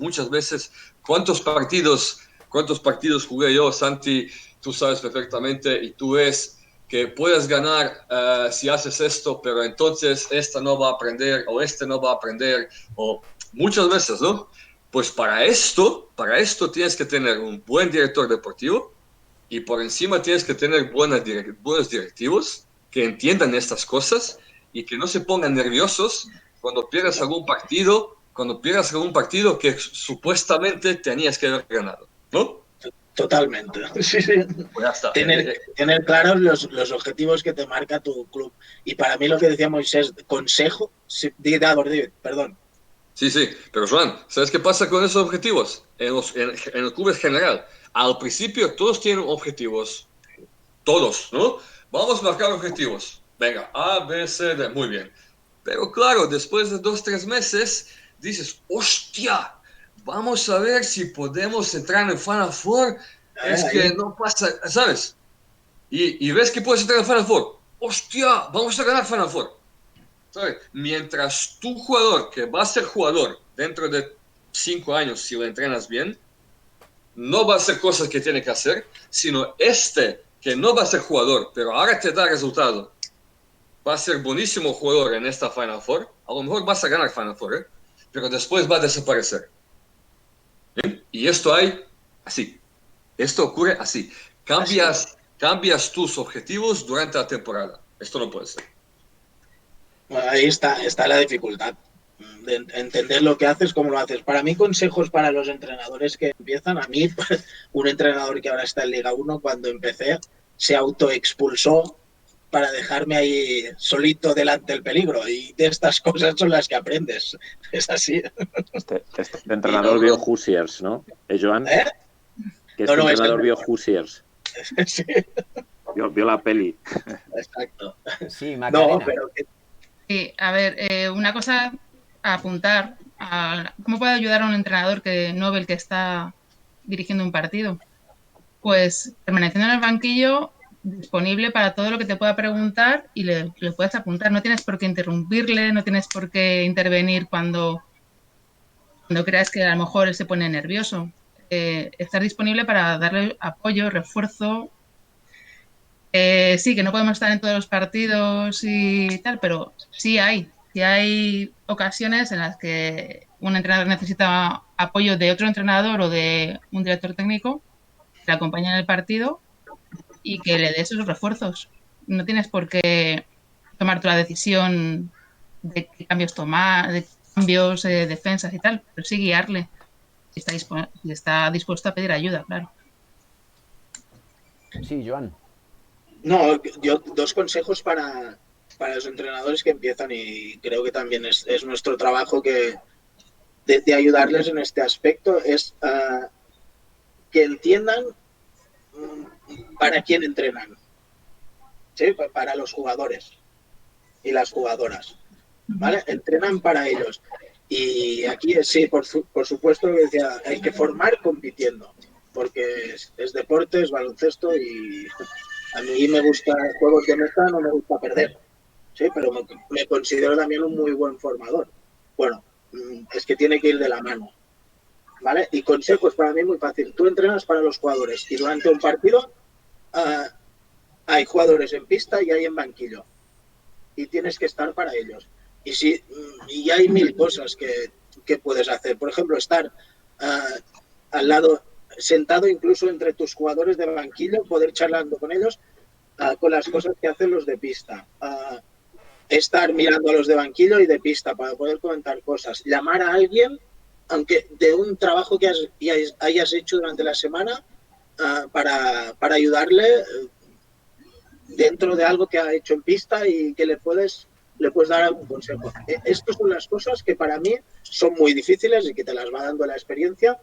¿cuántos partidos jugué yo, Santi? Tú sabes perfectamente, y tú ves que puedes ganar si haces esto, pero entonces esta no va a aprender o este no va a aprender, o muchas veces, ¿no? Pues para esto tienes que tener un buen director deportivo y por encima tienes que tener buenos directivos que entiendan estas cosas y que no se pongan nerviosos cuando pierdas algún partido que supuestamente tenías que haber ganado, ¿no? Totalmente. Sí, sí. Pues ya está. Tener claros los objetivos que te marca tu club. Y para mí lo que decía Moisés, consejo, David, perdón. Sí, pero Joan, ¿sabes qué pasa con esos objetivos? En el club en general. Al principio todos tienen objetivos, todos, ¿no? Vamos a marcar objetivos. Venga, A, B, C, D, muy bien. Pero claro, después de 2-3 meses, dices, hostia, vamos a ver si podemos entrar en el Final Four. Es que no pasa, ¿sabes? Y ves que puedes entrar en el Final Four. Hostia, vamos a ganar Final Four. ¿Sabes? Mientras tu jugador, que va a ser jugador dentro de 5 años, si lo entrenas bien, no va a hacer cosas que tiene que hacer, sino que no va a ser jugador, pero ahora te da resultado, va a ser buenísimo jugador en esta Final Four, a lo mejor vas a ganar Final Four, pero después va a desaparecer. Y esto ocurre así. Cambias tus objetivos durante la temporada. Esto no puede ser. Ahí está la dificultad de entender lo que haces, cómo lo haces. Para mí, consejos para los entrenadores que empiezan. A mí, un entrenador que ahora está en Liga 1, cuando empecé, se autoexpulsó para dejarme ahí solito delante del peligro. Y de estas cosas son las que aprendes. Es así. Este entrenador vio Hoosiers, ¿no? Joan? Que entrenador vio Hoosiers. Sí. Vio la peli. Exacto. Sí, Macarena. No, pero Sí, a ver, una cosa a apuntar, ¿cómo puede ayudar a un entrenador novel que está dirigiendo un partido? Pues permaneciendo en el banquillo, disponible para todo lo que te pueda preguntar y le puedes apuntar. No tienes por qué interrumpirle, no tienes por qué intervenir cuando creas que a lo mejor él se pone nervioso. Estar disponible para darle apoyo, refuerzo. Sí, que no podemos estar en todos los partidos y tal, pero sí hay ocasiones en las que un entrenador necesita apoyo de otro entrenador o de un director técnico que le acompañe en el partido y que le dé esos refuerzos. No tienes por qué tomar tú la decisión de qué cambios tomar, de cambios, defensas y tal, pero sí guiarle si está dispuesto a pedir ayuda, claro. Sí, Joan. No, yo dos consejos para los entrenadores que empiezan, y creo que también es nuestro trabajo de ayudarles en este aspecto, es que entiendan para quién entrenan, ¿sí? Para los jugadores y las jugadoras, ¿vale? Entrenan para ellos. Y aquí sí, por supuesto que decía, hay que formar compitiendo, porque es deporte, es baloncesto y a mí me gusta juegos de mesa, no me gusta perder, ¿sí? Pero me considero también un muy buen formador. Bueno, es que tiene que ir de la mano, ¿vale? Y consejos para mí muy fácil. Tú entrenas para los jugadores y durante un partido hay jugadores en pista y hay en banquillo y tienes que estar para ellos. Y hay 1000 cosas que puedes hacer. Por ejemplo, estar al lado, sentado incluso entre tus jugadores de banquillo, poder charlando con ellos con las cosas que hacen los de pista. Estar mirando a los de banquillo y de pista para poder comentar cosas. Llamar a alguien, aunque de un trabajo que hayas hecho durante la semana, para ayudarle dentro de algo que ha hecho en pista y que le puedes dar algún consejo. Estas son las cosas que para mí son muy difíciles y que te las va dando la experiencia,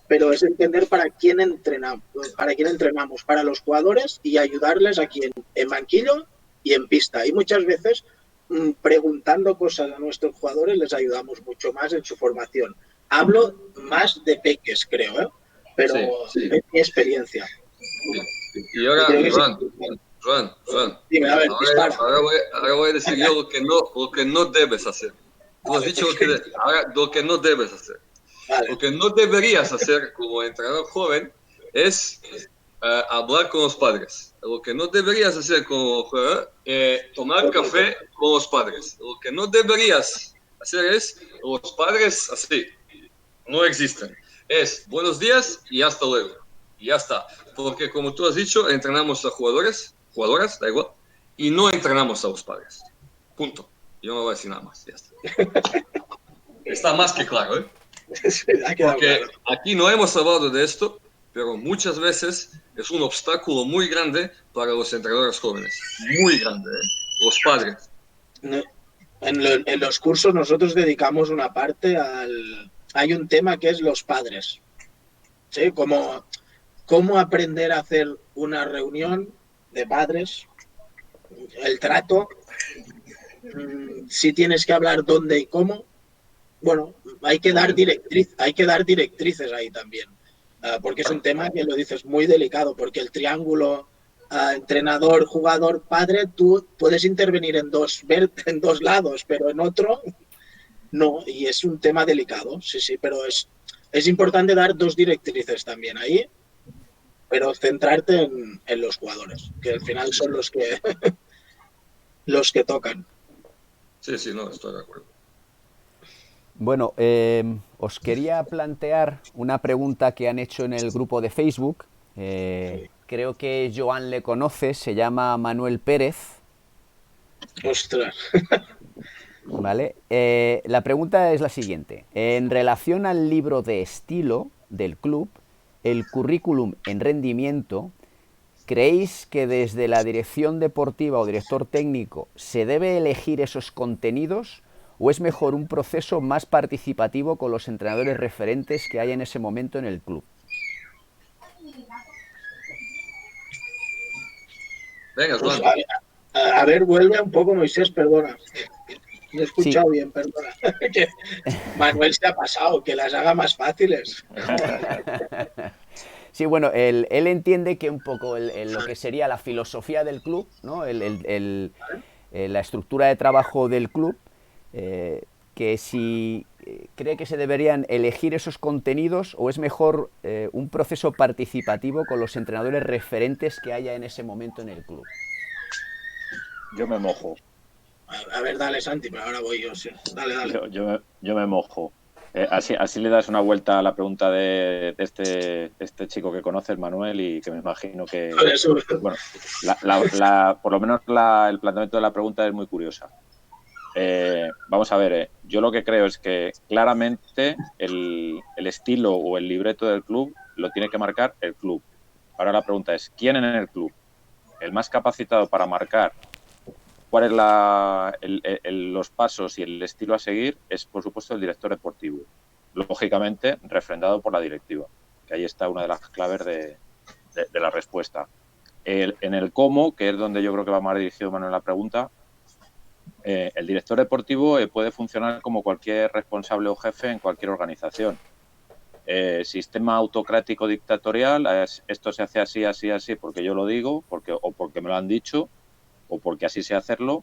pero es entender para quién entrenamos, para los jugadores y ayudarles aquí en banquillo y en pista. Y muchas veces preguntando cosas a nuestros jugadores les ayudamos mucho más en su formación. Hablo más de peques, creo, ¿eh? Pero sí. Es mi experiencia. Y ahora, Joan, dime, a ver, ahora voy a decir yo lo que no debes hacer. Tú has dicho lo que no debes hacer. Vale. Lo que no deberías hacer como entrenador joven es hablar con los padres. Lo que no deberías hacer como jugador es tomar café con los padres. Lo que no deberías hacer es los padres así. No existen. Es buenos días y hasta luego. Y ya está. Porque como tú has dicho, entrenamos a jugadores, jugadoras, da igual, y no entrenamos a los padres. Punto. Yo no voy a decir nada más. Ya está. Está más que claro, ¿eh? Porque aquí no hemos hablado de esto, pero muchas veces es un obstáculo muy grande para los entrenadores jóvenes. Muy grande, ¿eh? Los padres. En los cursos nosotros dedicamos una parte al... Hay un tema que es los padres. ¿Sí? Cómo aprender a hacer una reunión de padres, el trato, si tienes que hablar dónde y cómo. Bueno, hay que dar directrices ahí también, porque es un tema que lo dices muy delicado, porque el triángulo entrenador, jugador, padre, tú puedes intervenir en dos lados, pero en otro no, y es un tema delicado, sí, pero es importante dar dos directrices también ahí, pero centrarte en los jugadores, que al final son los que los que tocan. Sí, no, estoy de acuerdo. Bueno, os quería plantear una pregunta que han hecho en el grupo de Facebook. Creo que Joan le conoce, se llama Manuel Pérez. Ostras. Vale. La pregunta es la siguiente. En relación al libro de estilo del club, el currículum en rendimiento, ¿creéis que desde la dirección deportiva o director técnico se debe elegir esos contenidos o es mejor un proceso más participativo con los entrenadores referentes que hay en ese momento en el club? Venga, pues, a ver, vuelve un poco, Moisés, perdona. No he escuchado sí. Bien, perdona. Manuel se ha pasado, que las haga más fáciles. Sí, bueno, él entiende que un poco lo que sería la filosofía del club, ¿no? La estructura de trabajo del club, que si cree que se deberían elegir esos contenidos o es mejor un proceso participativo con los entrenadores referentes que haya en ese momento en el club. Yo me mojo. A ver, dale, Santi, pero ahora voy yo. Sí. Dale. Yo me mojo. Así le das una vuelta a la pregunta de este chico que conoces, Manuel, y que me imagino que... Bueno, por lo menos el planteamiento de la pregunta es muy curiosa. Vamos a ver, yo lo que creo es que claramente el estilo o el libreto del club lo tiene que marcar el club. Ahora la pregunta es, ¿quién en el club? El más capacitado para marcar cuál es los pasos y el estilo a seguir es, por supuesto, el director deportivo. Lógicamente, refrendado por la directiva, que ahí está una de las claves de la respuesta. En el cómo, que es donde yo creo que va más dirigido Manuel la pregunta, el director deportivo puede funcionar como cualquier responsable o jefe en cualquier organización. Sistema autocrático dictatorial, esto se hace así, porque yo lo digo, o porque me lo han dicho, o porque así sé hacerlo,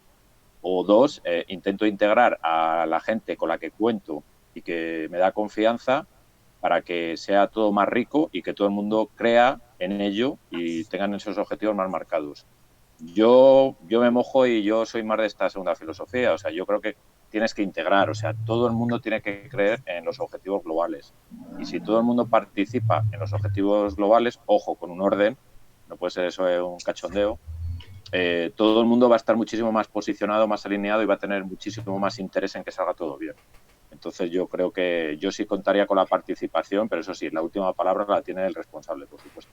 o dos, intento integrar a la gente con la que cuento y que me da confianza para que sea todo más rico y que todo el mundo crea en ello y tengan esos objetivos más marcados. Yo me mojo y yo soy más de esta segunda filosofía, o sea, yo creo que tienes que integrar, o sea, todo el mundo tiene que creer en los objetivos globales. Y si todo el mundo participa en los objetivos globales, ojo, con un orden, no puede ser eso un cachondeo, todo el mundo va a estar muchísimo más posicionado, más alineado y va a tener muchísimo más interés en que salga todo bien. Entonces yo creo que yo sí contaría con la participación, pero eso sí, la última palabra la tiene el responsable, por supuesto.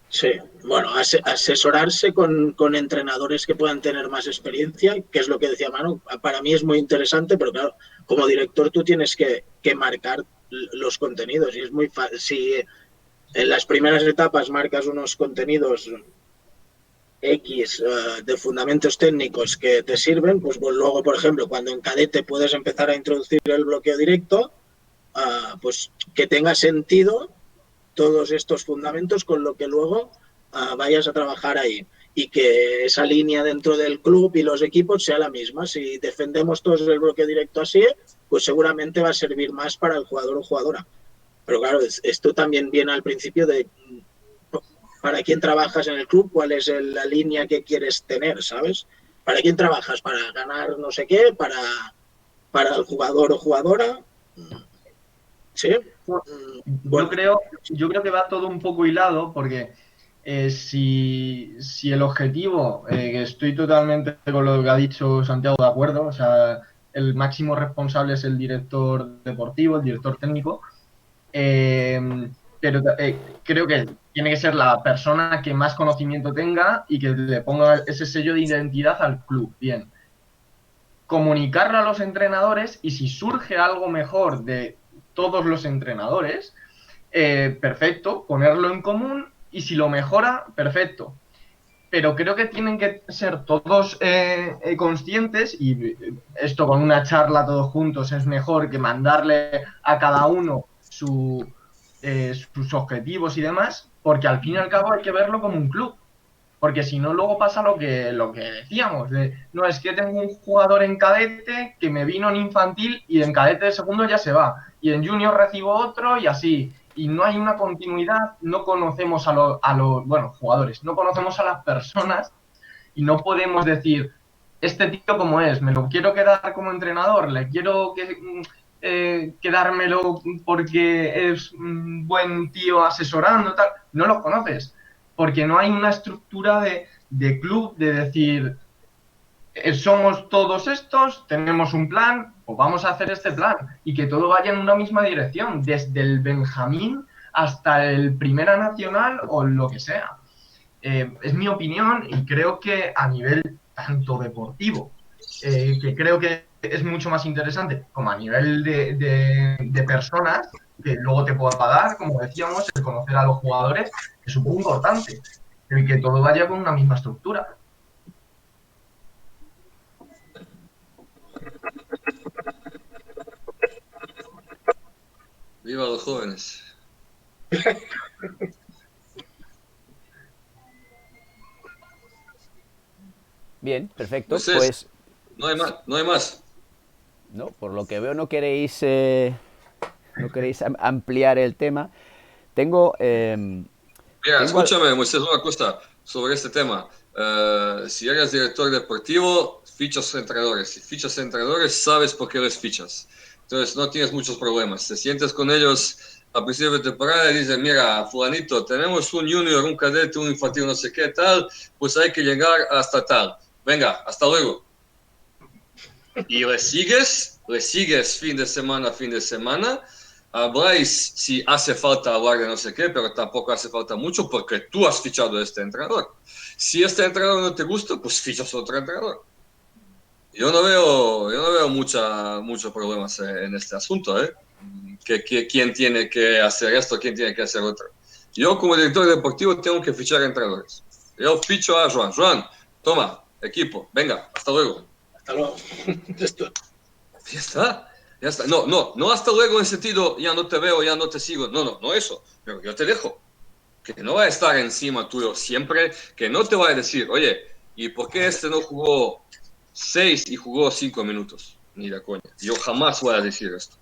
Sí, bueno, asesorarse con entrenadores que puedan tener más experiencia, que es lo que decía Manu, para mí es muy interesante, pero claro, como director tú tienes que marcar los contenidos y es muy fácil. Si en las primeras etapas marcas unos contenidos X de fundamentos técnicos que te sirven, pues luego, por ejemplo, cuando en cadete puedes empezar a introducir el bloqueo directo, pues que tenga sentido todos estos fundamentos con lo que luego vayas a trabajar ahí y que esa línea dentro del club y los equipos sea la misma. Si defendemos todos el bloqueo directo así, pues seguramente va a servir más para el jugador o jugadora. Pero claro, esto también viene al principio de para quién trabajas en el club, cuál es la línea que quieres tener, ¿sabes? ¿Para quién trabajas? ¿Para ganar no sé qué? ¿Para el jugador o jugadora? Sí. Bueno. Yo creo que va todo un poco hilado porque si el objetivo, que estoy totalmente con lo que ha dicho Santiago de acuerdo, o sea, el máximo responsable es el director deportivo, el director técnico, pero creo que tiene que ser la persona que más conocimiento tenga y que le ponga ese sello de identidad al club. Bien. Comunicarlo a los entrenadores y si surge algo mejor de todos los entrenadores, perfecto, ponerlo en común y si lo mejora, perfecto. Pero creo que tienen que ser todos conscientes y esto con una charla todos juntos es mejor que mandarle a cada uno sus objetivos y demás, porque al fin y al cabo hay que verlo como un club. Porque si no, luego pasa lo que decíamos. No, es que tengo un jugador en cadete que me vino en infantil y en cadete de segundo ya se va. Y en junior recibo otro y así. Y no hay una continuidad, no conocemos a los jugadores, no conocemos a las personas y no podemos decir, este tío como es, me lo quiero quedar como entrenador, le quiero quedármelo porque es un buen tío asesorando, tal. No los conoces. Porque no hay una estructura de club de decir, somos todos estos, tenemos un plan, pues vamos a hacer este plan y que todo vaya en una misma dirección, desde el Benjamín hasta el Primera Nacional o lo que sea. Es mi opinión y creo que a nivel tanto deportivo, que creo que es mucho más interesante, como a nivel de personas, que luego te pueda pagar, como decíamos, el conocer a los jugadores es un poco importante, el que todo vaya con una misma estructura. Viva los jóvenes. Bien, perfecto. Entonces, pues no hay más, no hay más. No, por lo que veo no queréis ampliar el tema. Tengo Mira, escúchame, Moisés, una cosa sobre este tema. Si eres director deportivo, fichas entrenadores. Si fichas entrenadores, sabes por qué les fichas. Entonces no tienes muchos problemas. Te sientes con ellos a principio de temporada y dices, mira, fulanito, tenemos un junior, un cadete, un infantil, no sé qué, tal, pues hay que llegar hasta tal. Venga, hasta luego. Y le sigues fin de semana, habláis si hace falta hablar de no sé qué, pero tampoco hace falta mucho porque tú has fichado a este entrenador. Si este entrenador no te gusta, pues fichas a otro entrenador. Yo no veo muchos problemas en este asunto, ¿eh? ¿Quién tiene que hacer esto? ¿Quién tiene que hacer otro? Yo como director deportivo tengo que fichar entrenadores. Yo ficho a Joan. Joan, toma, equipo, venga, hasta luego. Hasta luego. Ya está. No hasta luego en sentido, ya no te veo, ya no te sigo. No eso. Pero yo te dejo. Que no va a estar encima tuyo siempre, que no te va a decir, oye, ¿y por qué este no jugó 6 y jugó 5 minutos? Ni de coña. Yo jamás voy a decir esto.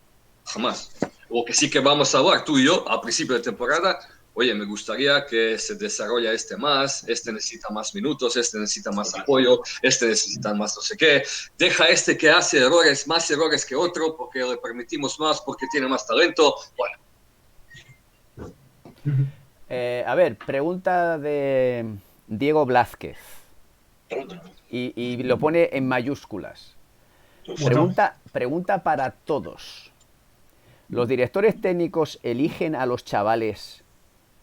Jamás. O que sí que vamos a hablar, tú y yo, a principio de temporada, oye, me gustaría que se desarrolle este más, este necesita más minutos, este necesita más apoyo, este necesita más no sé qué. Deja este que hace más errores que otro, porque le permitimos más, porque tiene más talento. Bueno. A ver, pregunta de Diego Blázquez. Y lo pone en mayúsculas. Pregunta para todos. ¿Los directores técnicos eligen a los chavales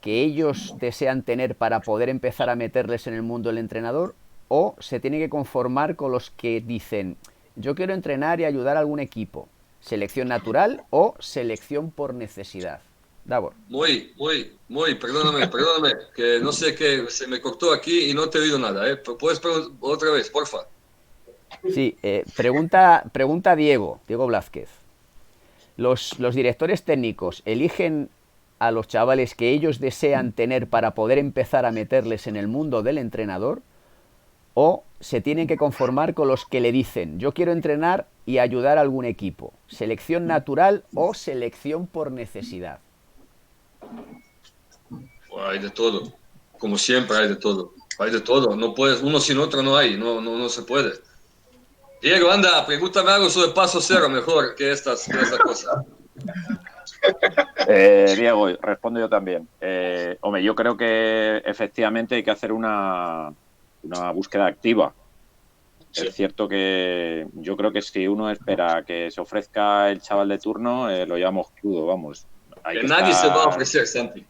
que ellos desean tener para poder empezar a meterles en el mundo del entrenador? ¿O se tienen que conformar con los que dicen, yo quiero entrenar y ayudar a algún equipo? ¿Selección natural o selección por necesidad? Davor. Muy, perdóname, que no sé qué, se me cortó aquí y no te he oído nada, ¿eh? ¿Puedes preguntar otra vez, porfa? Sí, pregunta Diego Blázquez. ¿Los directores técnicos eligen a los chavales que ellos desean tener para poder empezar a meterles en el mundo del entrenador? ¿O se tienen que conformar con los que le dicen, yo quiero entrenar y ayudar a algún equipo? ¿Selección natural o selección por necesidad? Hay de todo. Como siempre hay de todo. Hay de todo. No puedes, uno sin otro no hay. No se puede. Diego, anda, pregúntame algo sobre paso cero mejor que esta cosa. Diego, respondo yo también. Hombre, yo creo que efectivamente hay que hacer una búsqueda activa. Sí. Es cierto que yo creo que si uno espera que se ofrezca el chaval de turno, lo llevamos crudo, vamos. Hay Que nadie se va a ofrecer, Santi.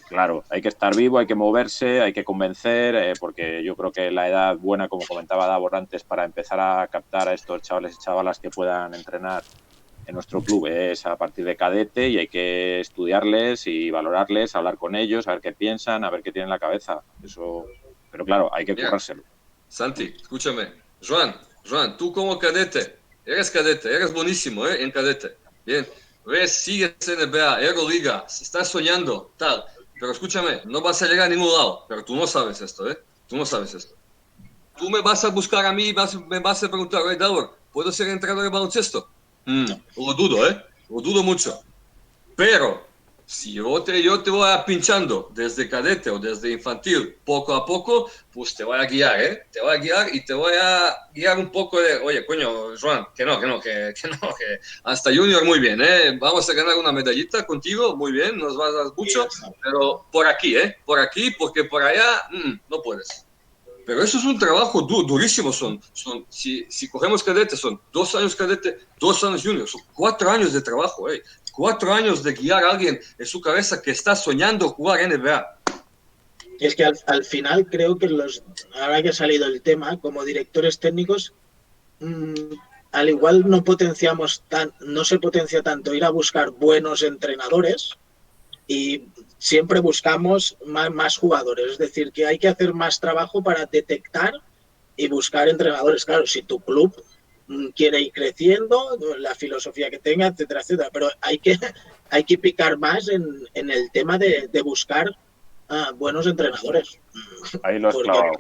Claro, hay que estar vivo, hay que moverse, hay que convencer, porque yo creo que la edad buena, como comentaba Davor antes, para empezar a captar a estos chavales y chavalas que puedan entrenar en nuestro club es a partir de cadete, y hay que estudiarles y valorarles, hablar con ellos, a ver qué piensan, a ver qué tienen en la cabeza. Eso, pero claro, hay que currárselo. Santi, escúchame. Joan, tú como cadete, eres buenísimo, en cadete. Bien, ves, sigues NBA, Euroliga, estás soñando, tal. Pero escúchame, no vas a llegar a ningún lado. Pero tú no sabes esto, Tú no sabes esto. Tú me vas a buscar a mí y me vas a preguntar, oye, Davor, ¿puedo ser entrenador de baloncesto? Lo dudo, Lo dudo mucho. Pero si yo te voy a pinchando desde cadete o desde infantil, poco a poco, pues te voy a guiar, Te voy a guiar y te voy a guiar un poco de, oye, coño, Joan, que hasta junior muy bien, Vamos a ganar una medallita contigo, muy bien, nos vas a dar mucho, pero por aquí, porque por allá no puedes. Pero eso es un trabajo durísimo. Si cogemos cadete, son 2 años cadete, 2 años junior, son 4 años de trabajo, 4 años de guiar a alguien en su cabeza que está soñando jugar NBA. Y es que al final creo que ahora que ha salido el tema, como directores técnicos, al igual no se potencia tanto ir a buscar buenos entrenadores, y siempre buscamos más jugadores. Es decir, que hay que hacer más trabajo para detectar y buscar entrenadores. Claro, si tu club quiere ir creciendo, la filosofía que tenga, etcétera, etcétera. Pero hay que picar más en el tema de buscar buenos entrenadores. Ahí lo has clavado.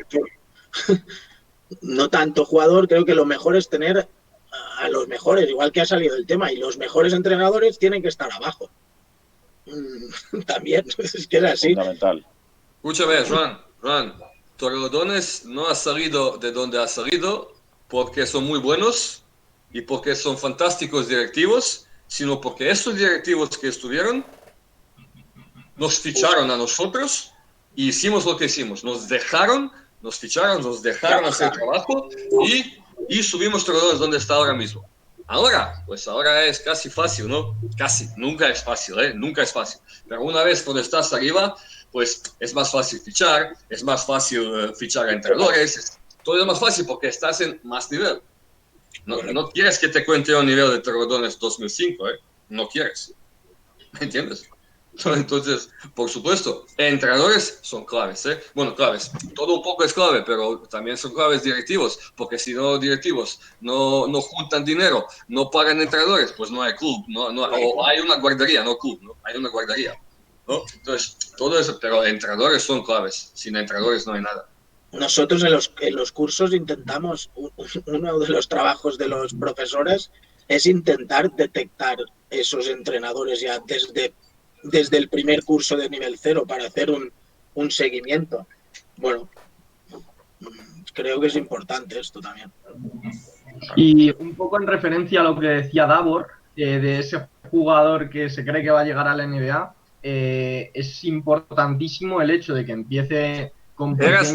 No tanto jugador, creo que lo mejor es tener a los mejores, igual que ha salido el tema, y los mejores entrenadores tienen que estar abajo. También, es que era así. Fundamental. Escúchame, Juan, Torrelodones no ha salido de donde ha salido porque son muy buenos y porque son fantásticos directivos, sino porque esos directivos que estuvieron nos ficharon a nosotros y hicimos lo que hicimos. Nos ficharon, nos dejaron hacer trabajo y subimos Torrelodones donde está ahora mismo. Ahora es casi fácil, ¿no? Casi, nunca es fácil, Nunca es fácil. Pero una vez cuando estás arriba, pues es más fácil fichar, es más fácil fichar a entrenadores, todo es más fácil porque estás en más nivel. No quieres que te cuente un nivel de Torrelodones 2005, No quieres. ¿Me entiendes? Entonces, por supuesto, entrenadores son claves, Bueno, claves, todo un poco es clave, pero también son claves directivos, porque si no directivos no juntan dinero, no pagan entrenadores, pues no hay club, o hay una guardería, no club, ¿no? Hay una guardería, ¿no? Entonces, todo eso, pero entrenadores son claves, sin entrenadores no hay nada. Nosotros en los cursos intentamos, uno de los trabajos de los profesores es intentar detectar esos entrenadores ya desde el primer curso de nivel 0 para hacer un seguimiento. Bueno, creo que es importante esto también. Y un poco en referencia a lo que decía Davor, de ese jugador que se cree que va a llegar a la NBA, es importantísimo el hecho de que empiece con pequeños...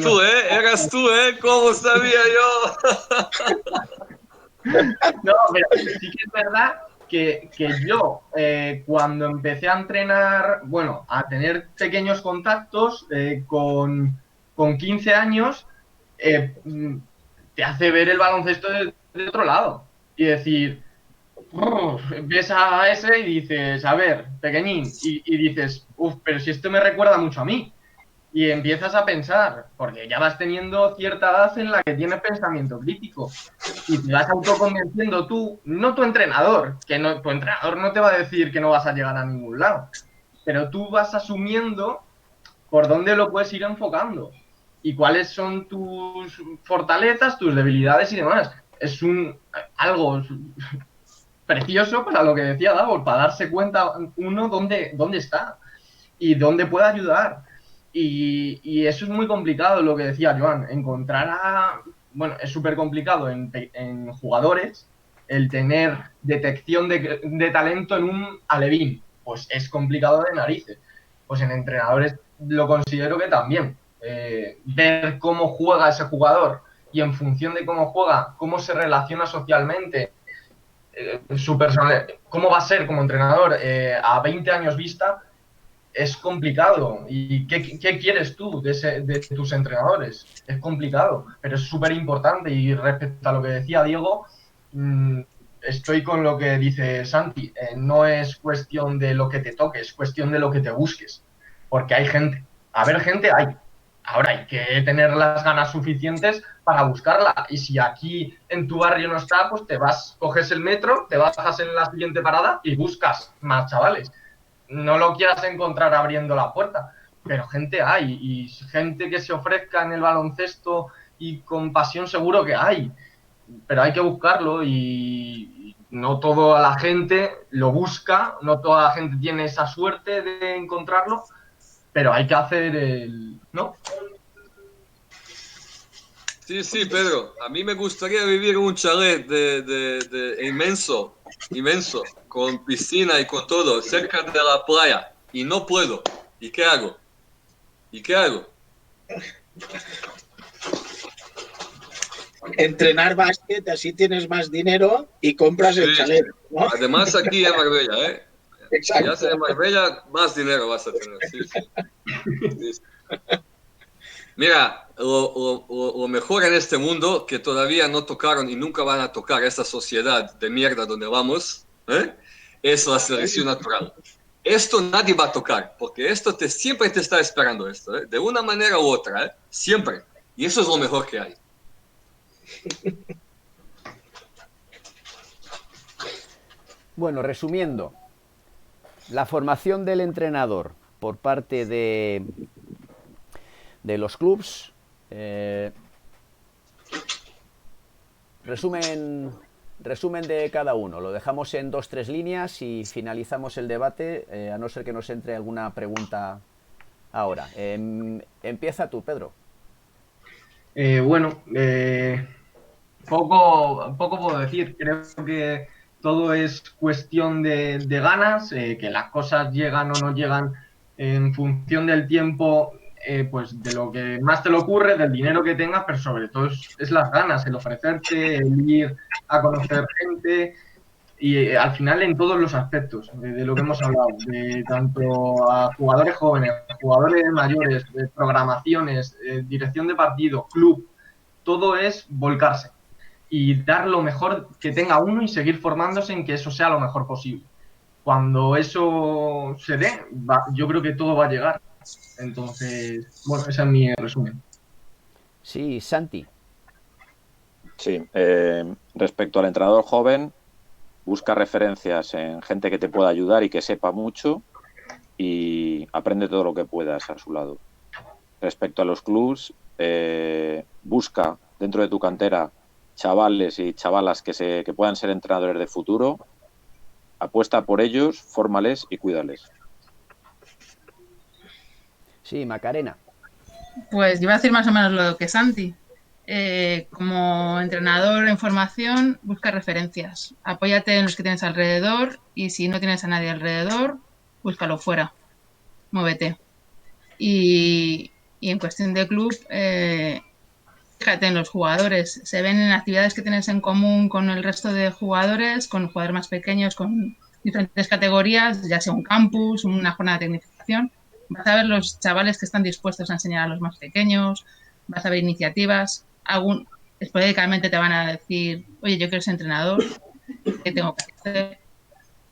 Eras tú, ¿Cómo sabía yo? No, pero sí que es verdad que yo, cuando empecé a entrenar, bueno, a tener pequeños contactos con 15 años, te hace ver el baloncesto de otro lado y decir, ves a ese y dices, a ver, pequeñín, y dices, pero si esto me recuerda mucho a mí. Y empiezas a pensar, porque ya vas teniendo cierta edad en la que tienes pensamiento crítico. Y te vas autoconvenciendo tú, no tu entrenador, tu entrenador no te va a decir que no vas a llegar a ningún lado. Pero tú vas asumiendo por dónde lo puedes ir enfocando. Y cuáles son tus fortalezas, tus debilidades y demás. Es algo precioso para lo que decía Davor, para darse cuenta uno dónde está y dónde puede ayudar. Y eso es muy complicado, lo que decía Joan, bueno, es súper complicado en jugadores el tener detección de talento en un alevín, pues es complicado de narices. Pues en entrenadores lo considero que también. Ver cómo juega ese jugador y en función de cómo juega, cómo se relaciona socialmente, su personalidad, cómo va a ser como entrenador a 20 años vista, es complicado. ¿Y qué quieres tú de tus entrenadores? Es complicado, pero es súper importante. Y respecto a lo que decía Diego, estoy con lo que dice Santi. No es cuestión de lo que te toque, es cuestión de lo que te busques. Porque hay gente. A ver, gente hay. Ahora hay que tener las ganas suficientes para buscarla. Y si aquí en tu barrio no está, pues coges el metro, te bajas en la siguiente parada y buscas más chavales. No lo quieras encontrar abriendo la puerta, pero gente hay, y gente que se ofrezca en el baloncesto y con pasión seguro que hay, pero hay que buscarlo y no toda la gente lo busca, no toda la gente tiene esa suerte de encontrarlo, pero hay que hacer ¿no? Sí, sí, Pedro. A mí me gustaría vivir en un chalet de inmenso, con piscina y con todo, cerca de la playa. Y no puedo. ¿Y qué hago? Entrenar básquet, así tienes más dinero y compras el chalet, ¿no? Además aquí en Marbella, ¿eh? Exacto. Ya sea en Marbella, más dinero vas a tener. Sí. Mira, lo mejor en este mundo que todavía no tocaron y nunca van a tocar esta sociedad de mierda donde vamos, es la selección natural. Esto nadie va a tocar, porque esto siempre te está esperando esto, de una manera u otra, siempre. Y eso es lo mejor que hay. Bueno, resumiendo, la formación del entrenador por parte de los clubs. Resumen de cada uno. Lo dejamos en 2-3 líneas y finalizamos el debate, a no ser que nos entre alguna pregunta ahora. Empieza tú, Pedro. Poco puedo decir. Creo que todo es cuestión de ganas, que las cosas llegan o no llegan en función del tiempo, pues de lo que más te le ocurre, del dinero que tengas, pero sobre todo es las ganas, el ofrecerte, el ir a conocer gente y al final en todos los aspectos de lo que hemos hablado, de tanto a jugadores jóvenes, jugadores mayores, de programaciones, dirección de partido, club, todo es volcarse y dar lo mejor que tenga uno y seguir formándose en que eso sea lo mejor posible. Cuando eso se dé, yo creo que todo va a llegar. Entonces, bueno, ese es mi resumen. Sí, Santi. Sí, respecto al entrenador joven, busca referencias en gente que te pueda ayudar y que sepa mucho y aprende todo lo que puedas a su lado. Respecto a los clubs, busca dentro de tu cantera chavales y chavalas que puedan ser entrenadores de futuro, apuesta por ellos, fórmales y cuídales. Sí, Macarena. Pues yo iba a decir más o menos lo que Santi. Como entrenador en formación, busca referencias. Apóyate en los que tienes alrededor y si no tienes a nadie alrededor, búscalo fuera. Muévete. Y en cuestión de club, fíjate en los jugadores. Se ven en actividades que tienes en común con el resto de jugadores, con jugadores más pequeños, con diferentes categorías, ya sea un campus, una jornada de tecnificación. Vas a ver los chavales que están dispuestos a enseñar a los más pequeños, vas a ver iniciativas. Esporádicamente te van a decir, oye, yo quiero ser entrenador, ¿qué tengo que hacer?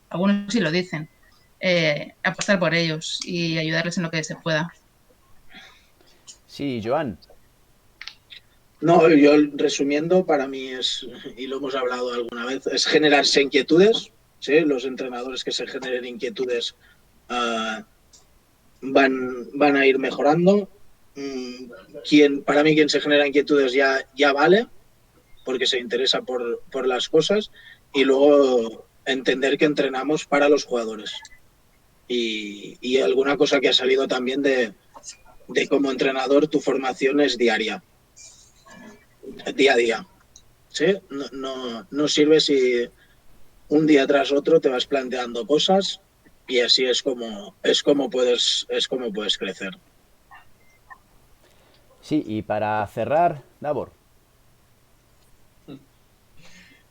Algunos sí lo dicen. Apostar por ellos y ayudarles en lo que se pueda. Sí, Joan. No, yo resumiendo, para mí es, y lo hemos hablado alguna vez, es generarse inquietudes, ¿sí? Los entrenadores que se generen inquietudes van a ir mejorando. Para mí quien se genera inquietudes ya vale, porque se interesa por las cosas, y luego entender que entrenamos para los jugadores. Y alguna cosa que ha salido también de de como entrenador tu formación es diaria, día a día. ¿Sí? No sirve si un día tras otro te vas planteando cosas y así es como puedes crecer. Sí, y para cerrar, Davor.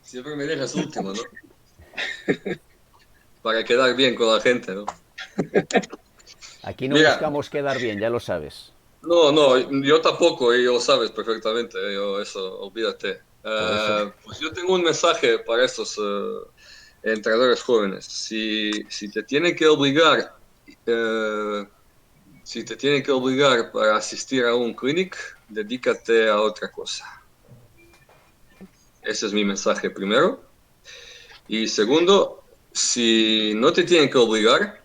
Siempre me dejas último, ¿no? Para quedar bien con la gente, ¿no? Aquí no Mira, buscamos quedar bien, ya lo sabes. no, yo tampoco, y lo sabes perfectamente, yo eso, olvídate. Por eso. Pues yo tengo un mensaje para estos entrenadores jóvenes. Si te tienen que obligar, eh, si te tienen que obligar para asistir a un clinic, dedícate a otra cosa. Ese es mi mensaje primero. Y segundo, si no te tienen que obligar,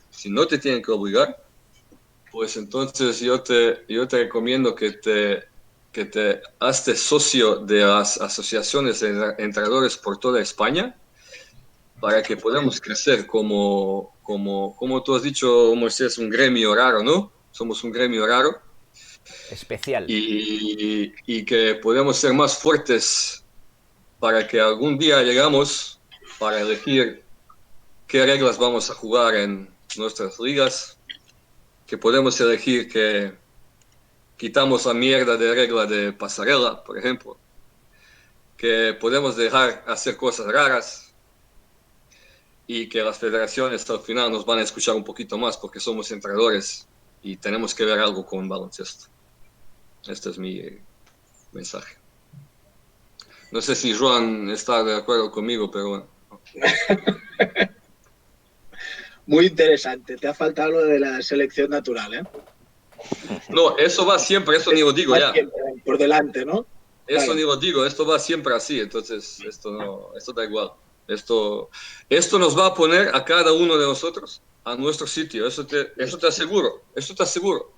pues entonces yo te recomiendo que te haces socio de las asociaciones de entrenadores por toda España para que podamos crecer como tú has dicho, Moisés, un gremio raro, ¿no? Somos un gremio raro Especial. y que podamos ser más fuertes para que algún día llegamos para elegir qué reglas vamos a jugar en nuestras ligas, que podemos elegir que quitamos la mierda de regla de pasarela, por ejemplo, que podemos dejar hacer cosas raras y que las federaciones al final nos van a escuchar un poquito más porque somos entrenadores y tenemos que ver algo con baloncesto. Este es mi mensaje. No sé si Joan está de acuerdo conmigo, pero bueno. Muy interesante. Te ha faltado lo de la selección natural, ¿eh? No, eso va siempre, eso ni lo digo ya. Por delante, ¿no? Eso Claro. ni lo digo, esto va siempre así, entonces esto da igual. Esto nos va a poner a cada uno de nosotros a nuestro sitio, eso te aseguro,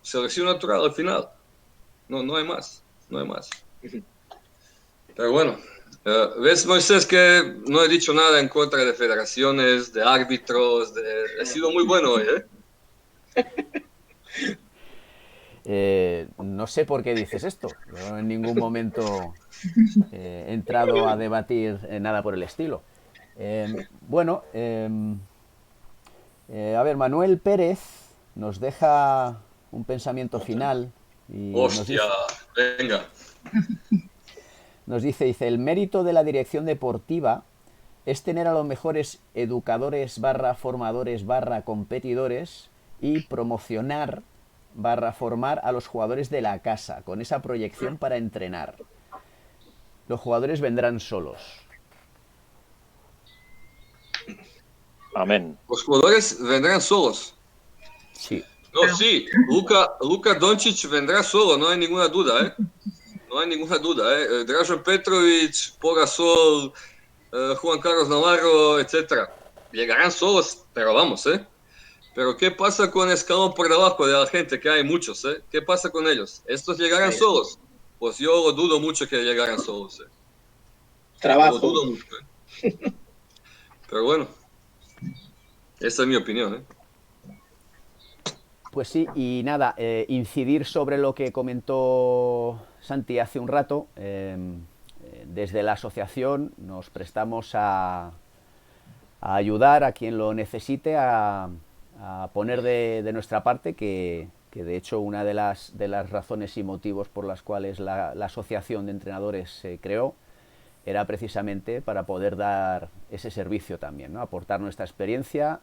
selección natural al final. No hay más. Pero bueno, ves, Moisés, que no he dicho nada en contra de federaciones, de árbitros, he sido muy bueno hoy, ¿eh? No sé por qué dices esto. Yo en ningún momento he entrado a debatir nada por el estilo. Bueno, a ver, Manuel Pérez nos deja un pensamiento final y Hostia, venga. dice, el mérito de la dirección deportiva es tener a los mejores educadores barra formadores barra competidores y promocionar barra formar a los jugadores de la casa con esa proyección para entrenar. Los jugadores vendrán solos. Amén. Los jugadores vendrán solos. Sí. No, sí, Luka Doncic vendrá solo, no hay ninguna duda, ¿eh? No hay ninguna duda, ¿eh? Dražen Petrovic, Pau Gasol, Juan Carlos Navarro, etcétera. Llegarán solos, pero vamos, ¿eh? Pero ¿qué pasa con el escalón por debajo de la gente? Que hay muchos, ¿eh? ¿Qué pasa con ellos? ¿Estos llegarán solos? Pues yo lo dudo mucho que llegarán solos, ¿eh? Trabajo. Lo dudo mucho, ¿eh? Pero bueno, esa es mi opinión, ¿eh? Pues sí, y nada, incidir sobre lo que comentó Santi hace un rato. Desde la asociación nos prestamos a ayudar a quien lo necesite, a poner de nuestra parte, que de hecho una de las razones y motivos por las cuales la asociación de entrenadores se creó era precisamente para poder dar ese servicio también, ¿no? Aportar nuestra experiencia,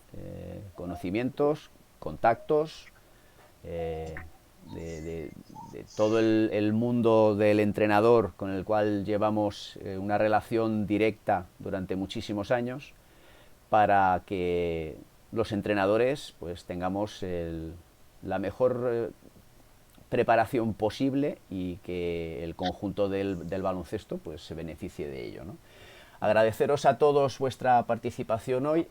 conocimientos, contactos, de todo el mundo del entrenador con el cual llevamos una relación directa durante muchísimos años, para que los entrenadores pues tengamos la mejor preparación posible y que el conjunto del baloncesto pues se beneficie de ello, ¿no? Agradeceros a todos vuestra participación hoy.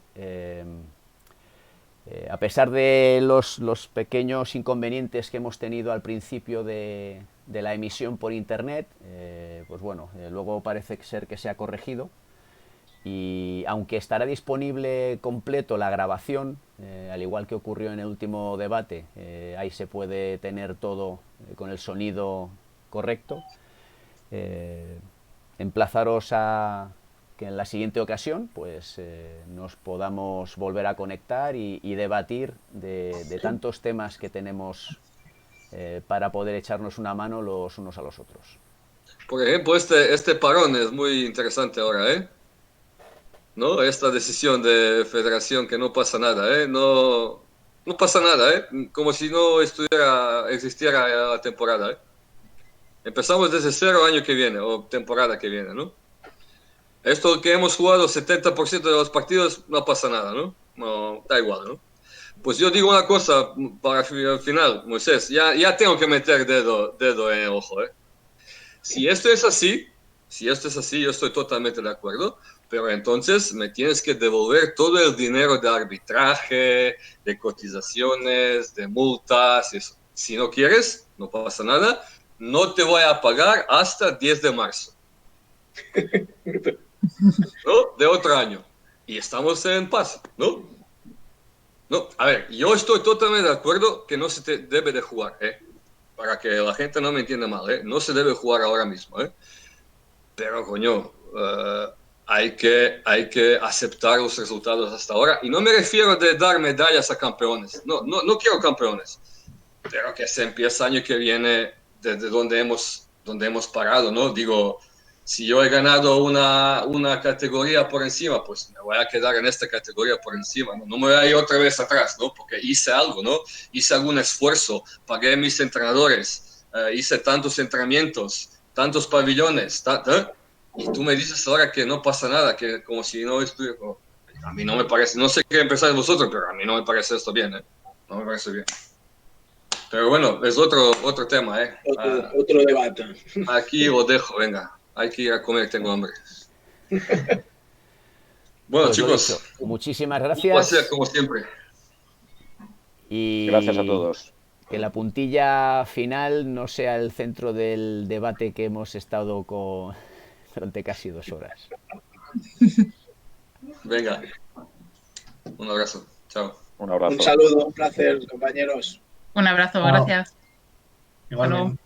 A pesar de los pequeños inconvenientes que hemos tenido al principio de la emisión por internet, pues bueno, luego parece ser que se ha corregido y aunque estará disponible completo la grabación, al igual que ocurrió en el último debate, ahí se puede tener todo con el sonido correcto. Emplazaros a que en la siguiente ocasión pues nos podamos volver a conectar y debatir de tantos temas que tenemos para poder echarnos una mano los unos a los otros. Por ejemplo, este parón es muy interesante ahora, ¿eh? ¿No? Esta decisión de federación que no pasa nada, ¿eh? No pasa nada, ¿eh? Como si no existiera la temporada, ¿eh? Empezamos desde cero año que viene, o temporada que viene, ¿no? Esto que hemos jugado 70% de los partidos, no pasa nada, ¿no? No, da igual, ¿no? Pues yo digo una cosa para el final, Moisés, ya tengo que meter dedo en el ojo, ¿eh? Si esto es así, yo estoy totalmente de acuerdo, pero entonces me tienes que devolver todo el dinero de arbitraje, de cotizaciones, de multas, eso. Si no quieres, no pasa nada, no te voy a pagar hasta 10 de marzo. ¿No? De otro año. Y estamos en paz, ¿no? No, a ver, yo estoy totalmente de acuerdo que no se debe de jugar, ¿eh? Para que la gente no me entienda mal, ¿eh? No se debe jugar ahora mismo, ¿eh? Pero, coño, hay que aceptar los resultados hasta ahora. Y no me refiero de dar medallas a campeones. No quiero campeones. Pero que se empiece el año que viene desde donde hemos parado, ¿no? Digo, si yo he ganado una categoría por encima, pues me voy a quedar en esta categoría por encima, ¿no? No me voy a ir otra vez atrás, ¿no? Porque hice algo, ¿no? Hice algún esfuerzo, pagué a mis entrenadores, hice tantos entrenamientos, tantos pabellones, y tú me dices ahora que no pasa nada, que como si no estuviera... A mí no me parece, no sé qué pensáis vosotros, pero a mí no me parece esto bien, ¿eh? No me parece bien. Pero bueno, es otro tema, ¿eh? Otro debate. Aquí lo dejo, venga. Hay que ir a comer, tengo hambre. Bueno, Pues chicos, muchísimas un gracias. placer, como siempre. Y Gracias a todos. que la puntilla final no sea el centro del debate que hemos estado durante casi 2 horas. Venga. Un abrazo. Chao. Un abrazo. Un saludo, un placer, compañeros. Un abrazo, Chao. gracias. Igualmente. Hasta luego.